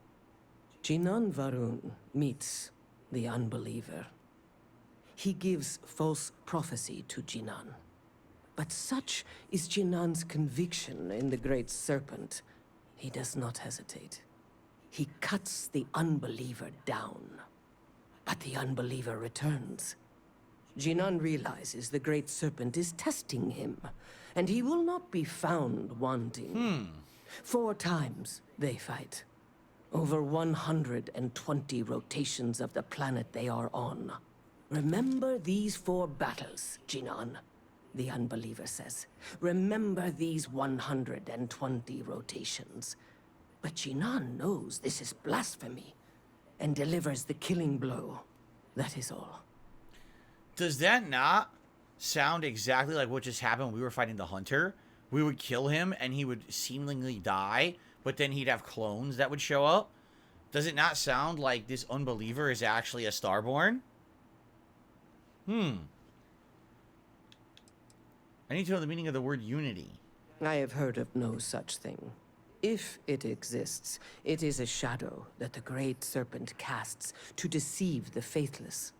Jinan Varun meets the unbeliever. He gives false prophecy to Jinan. But such is Jinan's conviction in the Great Serpent, he does not hesitate. He cuts the unbeliever down. But the unbeliever returns. Jinan realizes the Great Serpent is testing him, and he will not be found wanting. 4 times they fight. Over 120 rotations of the planet they are on. Remember these 4 battles, Jinan, the unbeliever says. Remember these 120 rotations. But Jinan knows this is blasphemy, and delivers the killing blow. That is all. Does that not sound exactly like what just happened when we were fighting the Hunter? We would kill him, and he would seemingly die, but then he'd have clones that would show up? Does it not sound like this unbeliever is actually a Starborn? I need to know the meaning of the word unity. I have heard of no such thing. If it exists, it is a shadow that the Great Serpent casts to deceive the faithless.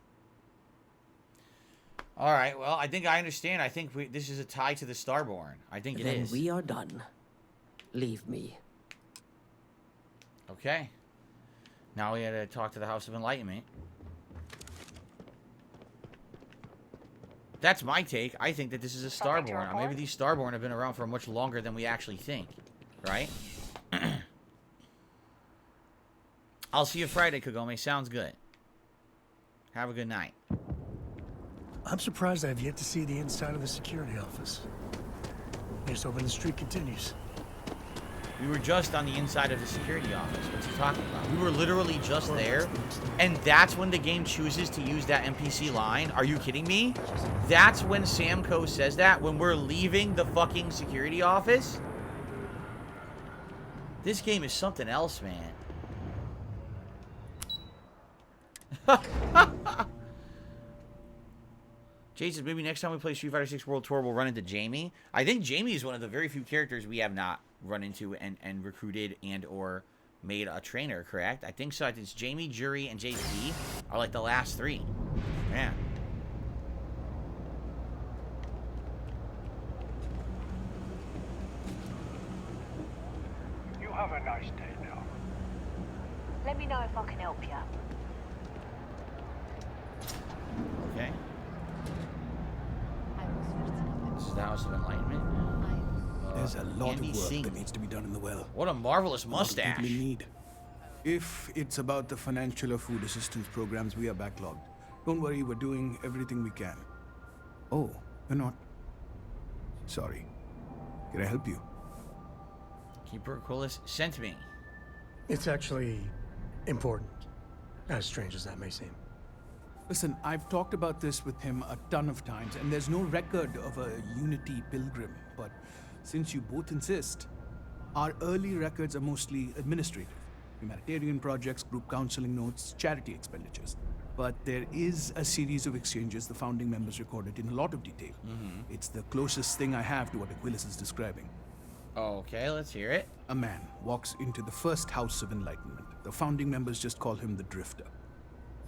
All right, well, I think I understand. I think this is a tie to the Starborn. I think it is. Then we are done. Leave me. Okay. Now we had to talk to the House of Enlightenment. That's my take. I think that this is a Starborn. Maybe these Starborn have been around for much longer than we actually think. Right? I'll see you Friday, Kagome. Sounds good. Have a good night. I'm surprised I've yet to see the inside of the security office. Here's hoping the streak continues. We were just on the inside of the security office. What's he talking about? We were literally just there, and that's when the game chooses to use that NPC line. Are you kidding me? That's when Samco says that, when we're leaving the fucking security office? This game is something else, man. Jason, maybe next time we play Street Fighter 6 World Tour, we'll run into Jamie. I think Jamie is one of the very few characters we have not run into and recruited and or made a trainer, correct? I think so. I think it's Jamie, Jury, and JP are like the last 3. Yeah. You have a nice day now. Let me know if I can help you. Okay. This is the House of Enlightenment. There's a lot Andy of work Singh. that needs to be done in the well. What a marvelous A lot of people mustache. in need. If it's about the financial or food assistance programs, we are backlogged. Don't worry, we're doing everything we can. Oh, you're not? Sorry. Can I help you? Keeper Quillis sent me. It's actually important, as strange as that may seem. Listen, I've talked about this with him a ton of times, and there's no record of a Unity pilgrim. But since you both insist, our early records are mostly administrative. Humanitarian projects, group counseling notes, charity expenditures. But there is a series of exchanges the founding members recorded in a lot of detail. It's the closest thing I have to what Aquilus is describing. Okay, let's hear it. A man walks into the first House of Enlightenment. The founding members just call him the Drifter.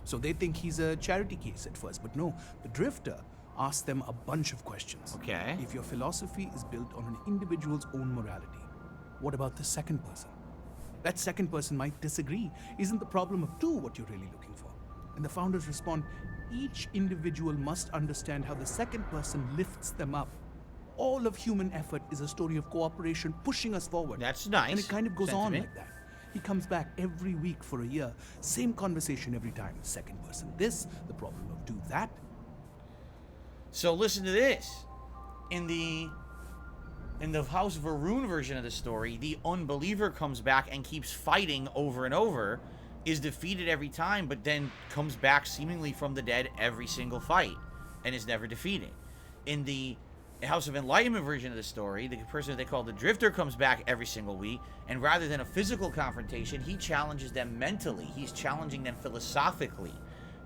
So they think he's a charity case at first, but no, the Drifter asks them a bunch of questions. Okay. If your philosophy is built on an individual's own morality, what about the second person? That second person might disagree. Isn't the problem of two what you're really looking for? And the founders respond, each individual must understand how the second person lifts them up. All of human effort is a story of cooperation pushing us forward. That's nice. And it kind of goes on sentiment. like that. He comes back every week for a year. Same conversation every time. Second person this, the problem of two that. So listen to this. In the House of Varun version of the story, the unbeliever comes back and keeps fighting over and over, is defeated every time, but then comes back seemingly from the dead every single fight and is never defeated. In the House of Enlightenment version of the story, the person they call the Drifter comes back every single week, and rather than a physical confrontation, he challenges them mentally. He's challenging them philosophically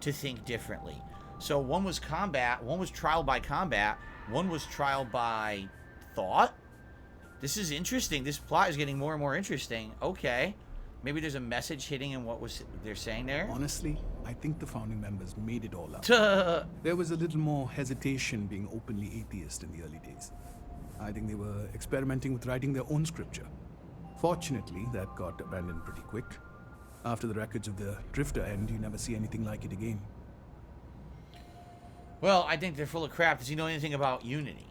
to think differently. So one was combat, one was trial by combat, one was trial by thought. This is interesting. This plot is getting more and more interesting. Okay. Maybe there's a message hitting in what they're saying there. Honestly, I think the founding members made it all up. There was a little more hesitation being openly atheist in the early days. I think they were experimenting with writing their own scripture. Fortunately, that got abandoned pretty quick. After the records of the Drifter end, you never see anything like it again. Well, I think they're full of crap. Does he know anything about Unity?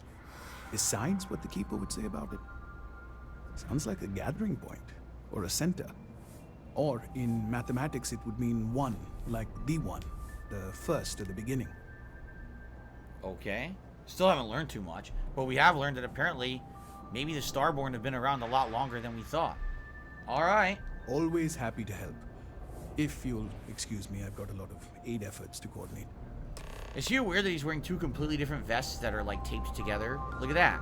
Besides what the Keeper would say about it? Sounds like a gathering point, or a center. Or, in mathematics, it would mean one, like the one, the first at the beginning. Okay. Still haven't learned too much, but we have learned that apparently maybe the Starborn have been around a lot longer than we thought. Alright. Always happy to help. If you'll excuse me, I've got a lot of aid efforts to coordinate. Is it weird that he's wearing two completely different vests that are like taped together? Look at that.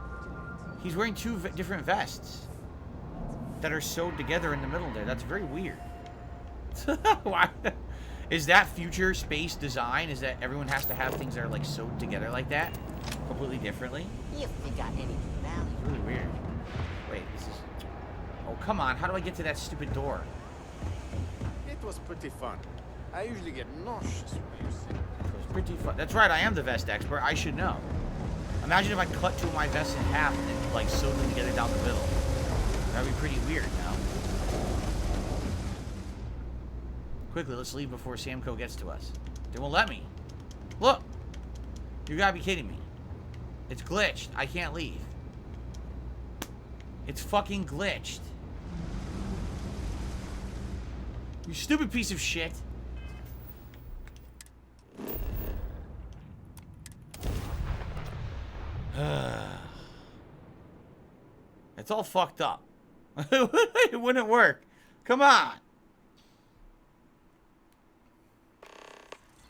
He's wearing two different vests that are sewed together in the middle there. That's very weird. Why? Is that future space design? Is that everyone has to have things that are like sewed together like that? Completely differently? If you got any value. It's really weird. Wait, this is... Oh, come on. How do I get to that stupid door? It was pretty fun. I usually get nauseous when you sing. It was pretty fun. That's right, I am the vest expert. I should know. Imagine if I cut two of my vests in half and then, like, sewed them together down the middle. That'd be pretty weird now. Quickly, let's leave before Samco gets to us. They won't let me. Look! You gotta be kidding me. It's glitched. I can't leave. It's fucking glitched. You stupid piece of shit. It's all fucked up. It wouldn't work. Come on.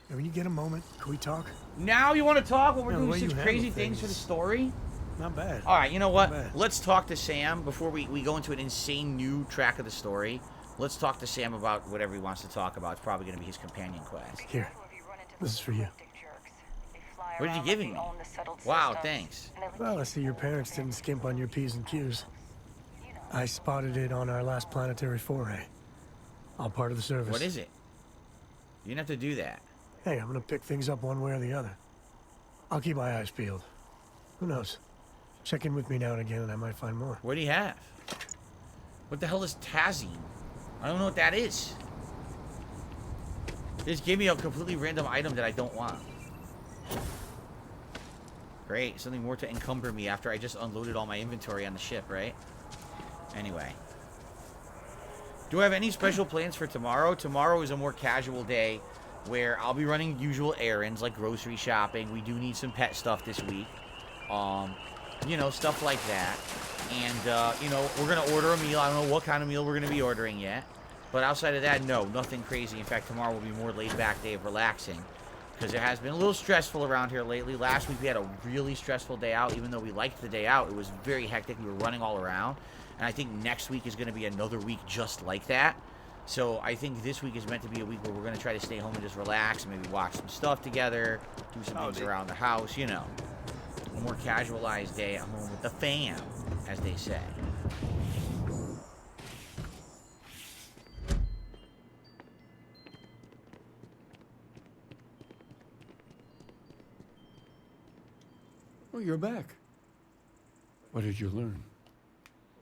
When you get a moment, can we talk? Now you want to talk when we're Yeah, doing the way such you crazy handle things for the things. story? Not bad. All right, you know what? Not bad. Let's talk to Sam before we go into an insane new track of the story. Let's talk to Sam about whatever he wants to talk about. It's probably going to be his companion quest. Here. This is for you. What did you give me? Wow, thanks. Well, I see your parents didn't skimp on your P's and Q's. I spotted it on our last planetary foray. All part of the service. What is it? You didn't have to do that. Hey, I'm gonna pick things up one way or the other. I'll keep my eyes peeled. Who knows? Check in with me now and again and I might find more. What do you have? What the hell is Tazine? I don't know what that is. Just give me a completely random item that I don't want. Great, something more to encumber me after I just unloaded all my inventory on the ship, right? Anyway. Do I have any special plans for tomorrow? Tomorrow is a more casual day where I'll be running usual errands like grocery shopping. We do need some pet stuff this week. You know, stuff like that. And, you know, we're going to order a meal. I don't know what kind of meal we're going to be ordering yet. But outside of that, no, nothing crazy. In fact, tomorrow will be a more laid-back day of relaxing. Because it has been a little stressful around here lately. Last week we had a really stressful day out. Even though we liked the day out, it was very hectic. We were running all around. And I think next week is going to be another week just like that. So I think this week is meant to be a week where we're going to try to stay home and just relax. And maybe watch some stuff together. Do some things around the house, you know. A more casualized day at home with the fam, as they say. Oh, you're back. What did you learn?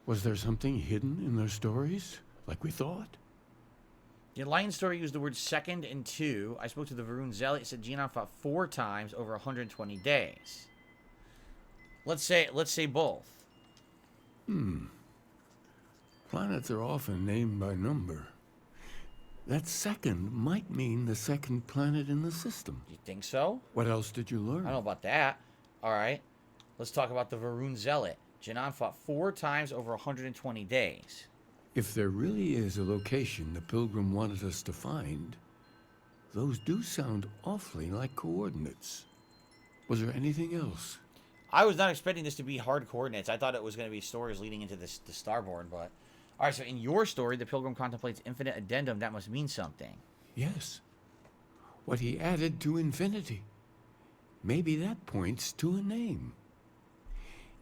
Was there something hidden in their stories, like we thought? The Enlightened story used the words second and two. I spoke to the Varun Zealot. It said Genon fought 4 times over 120 days. Let's say both. Planets are often named by number. That second might mean the second planet in the system. You think so? What else did you learn? I don't know about that. All right. Let's talk about the Varun Zealot. Genon fought 4 times over 120 days. If there really is a location the Pilgrim wanted us to find, those do sound awfully like coordinates. Was there anything else? I was not expecting this to be hard coordinates. I thought it was going to be stories leading into the Starborn, but... All right, so in your story, the Pilgrim contemplates infinite addendum. That must mean something. Yes. What he added to infinity. Maybe that points to a name.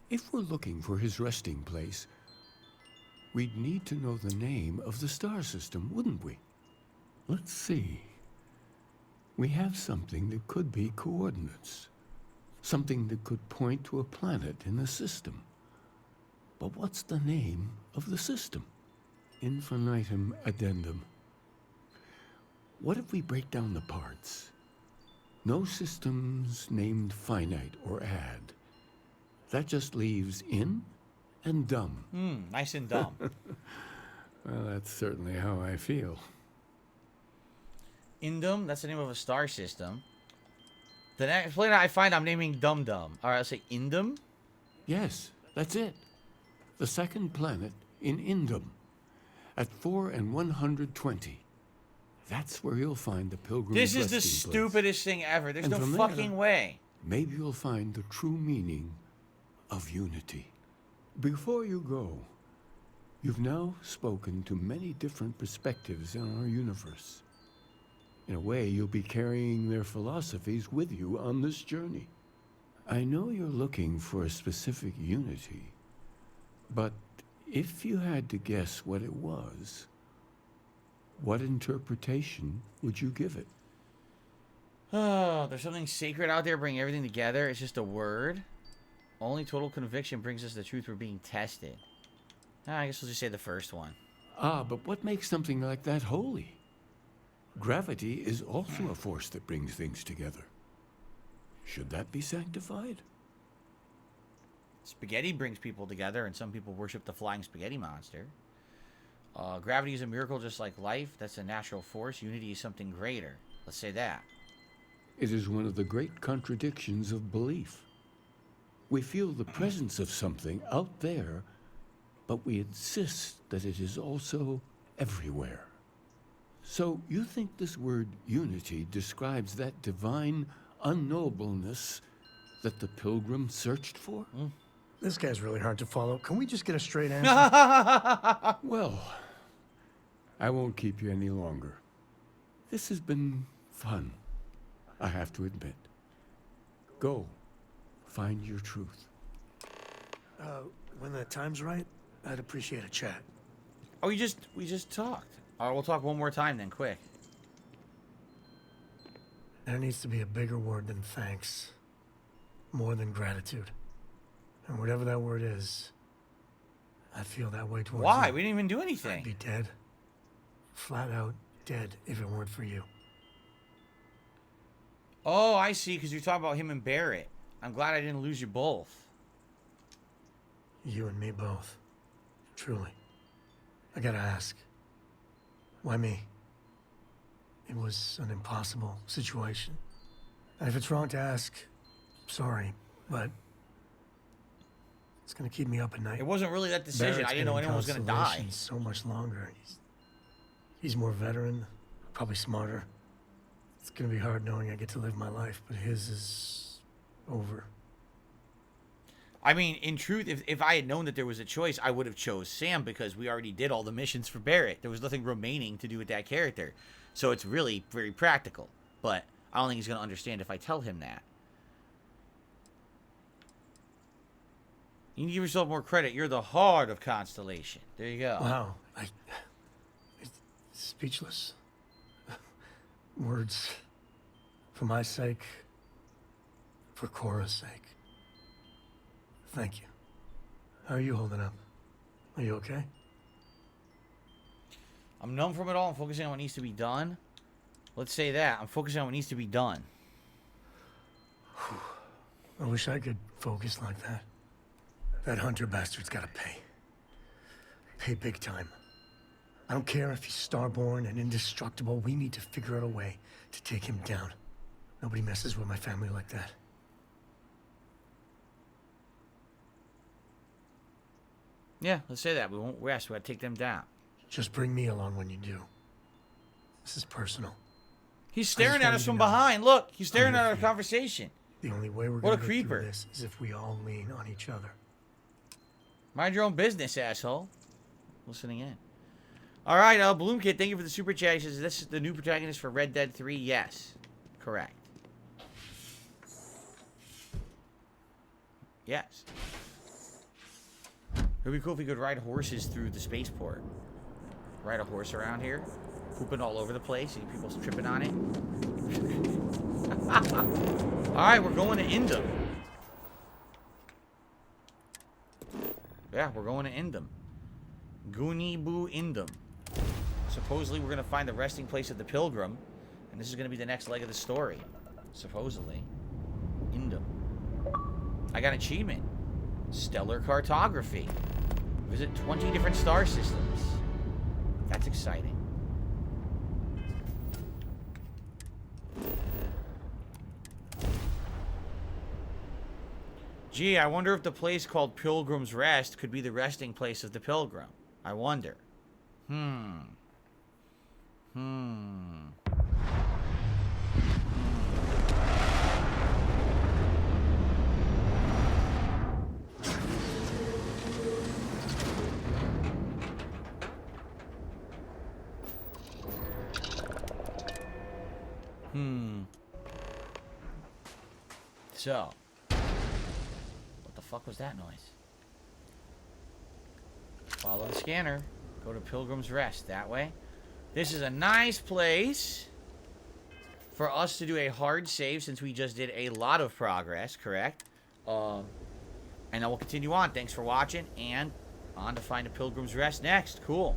If we're looking for his resting place, we'd need to know the name of the star system, wouldn't we? Let's see. We have something that could be coordinates. Something that could point to a planet in the system. But what's the name of the system? Infinitum addendum. What if we break down the parts? No systems named finite or add. That just leaves in and dumb. Nice and dumb. Well, that's certainly how I feel. Indum, that's the name of a star system. The next planet I find, I'm naming Dum Dum. All right, I'll say Indum. Yes, that's it. The second planet in Indum. At 4 and 120. That's where you'll find the Pilgrim's This is the resting place. stupidest thing ever. There's And no from fucking there, way. Maybe you'll find the true meaning of unity. Before you go, you've now spoken to many different perspectives in our universe. In a way, you'll be carrying their philosophies with you on this journey. I know you're looking for a specific unity, but if you had to guess what it was, what interpretation would you give it? Oh, there's something sacred out there bringing everything together. It's just a word. Only total conviction brings us the truth we're being tested. I guess we'll just say the first one. Ah, but what makes something like that holy? Gravity is also a force that brings things together. Should that be sanctified? Spaghetti brings people together, and some people worship the flying spaghetti monster. Gravity is a miracle just like life. That's a natural force. Unity is something greater. Let's say that. It is one of the great contradictions of belief. We feel the presence of something out there, but we insist that it is also everywhere. So you think this word unity describes that divine unknowableness that the Pilgrim searched for? This guy's really hard to follow. Can we just get a straight answer? Well, I won't keep you any longer. This has been fun, I have to admit. Go, find your truth. When the time's right, I'd appreciate a chat. Oh, we just talked. All right, we'll talk one more time then, quick. There needs to be a bigger word than thanks. More than gratitude. And whatever that word is, I feel that way towards Why? you. We didn't even do anything. I'd be dead. Flat out dead if it weren't for you. Oh, I see, because you're talking about him and Barrett. I'm glad I didn't lose you both. You and me both. Truly. I gotta ask. Why me? It was an impossible situation. And if it's wrong to ask, sorry, but It's gonna keep me up at night. It wasn't really that decision. Barrett's I didn't know getting anyone was gonna die. constellations so much longer. He's more veteran, probably smarter. It's gonna be hard knowing I get to live my life, but his is over. I mean, in truth, if I had known that there was a choice, I would have chose Sam because we already did all the missions for Barrett. There was nothing remaining to do with that character. So it's really very practical. But I don't think he's going to understand if I tell him that. You can give yourself more credit. You're the heart of Constellation. There you go. Wow. It's speechless. Words. For my sake. For Cora's sake. Thank you. How are you holding up? Are you okay? I'm numb from it all. I'm focusing on what needs to be done. Let's say that. I'm focusing on what needs to be done. I wish I could focus like that. That Hunter bastard's gotta pay. Pay big time. I don't care if he's starborn and indestructible. We need to figure out a way to take him down. Nobody messes with my family like that. Yeah, let's say that. We won't rest. We gotta take them down. Just bring me along when you do. This is personal. He's staring at us from behind. Look, he's staring at our conversation. The only way we're What a gonna get creeper. through this is if we all lean on each other. Mind your own business, asshole. Listening in. All right, Bloom Kid, thank you for the super chat. He says, this is the new protagonist for Red Dead 3. Yes. Correct. Yes. It would be cool if we could ride horses through the spaceport. Ride a horse around here. Pooping all over the place. See people tripping on it. Alright, we're going to Indum. Yeah, we're going to Indum. Goonibu Indum. Supposedly, we're going to find the resting place of the Pilgrim. And this is going to be the next leg of the story. Supposedly. Indum. I got an achievement. Stellar Cartography. Visit 20 different star systems. That's exciting. Gee, I wonder if the place called Pilgrim's Rest could be the resting place of the Pilgrim. I wonder. So, what the fuck was that noise? Follow the scanner. Go to Pilgrim's Rest that way. This is a nice place for us to do a hard save since we just did a lot of progress, correct? And then we'll continue on. Thanks for watching, and on to find a Pilgrim's Rest next. Cool.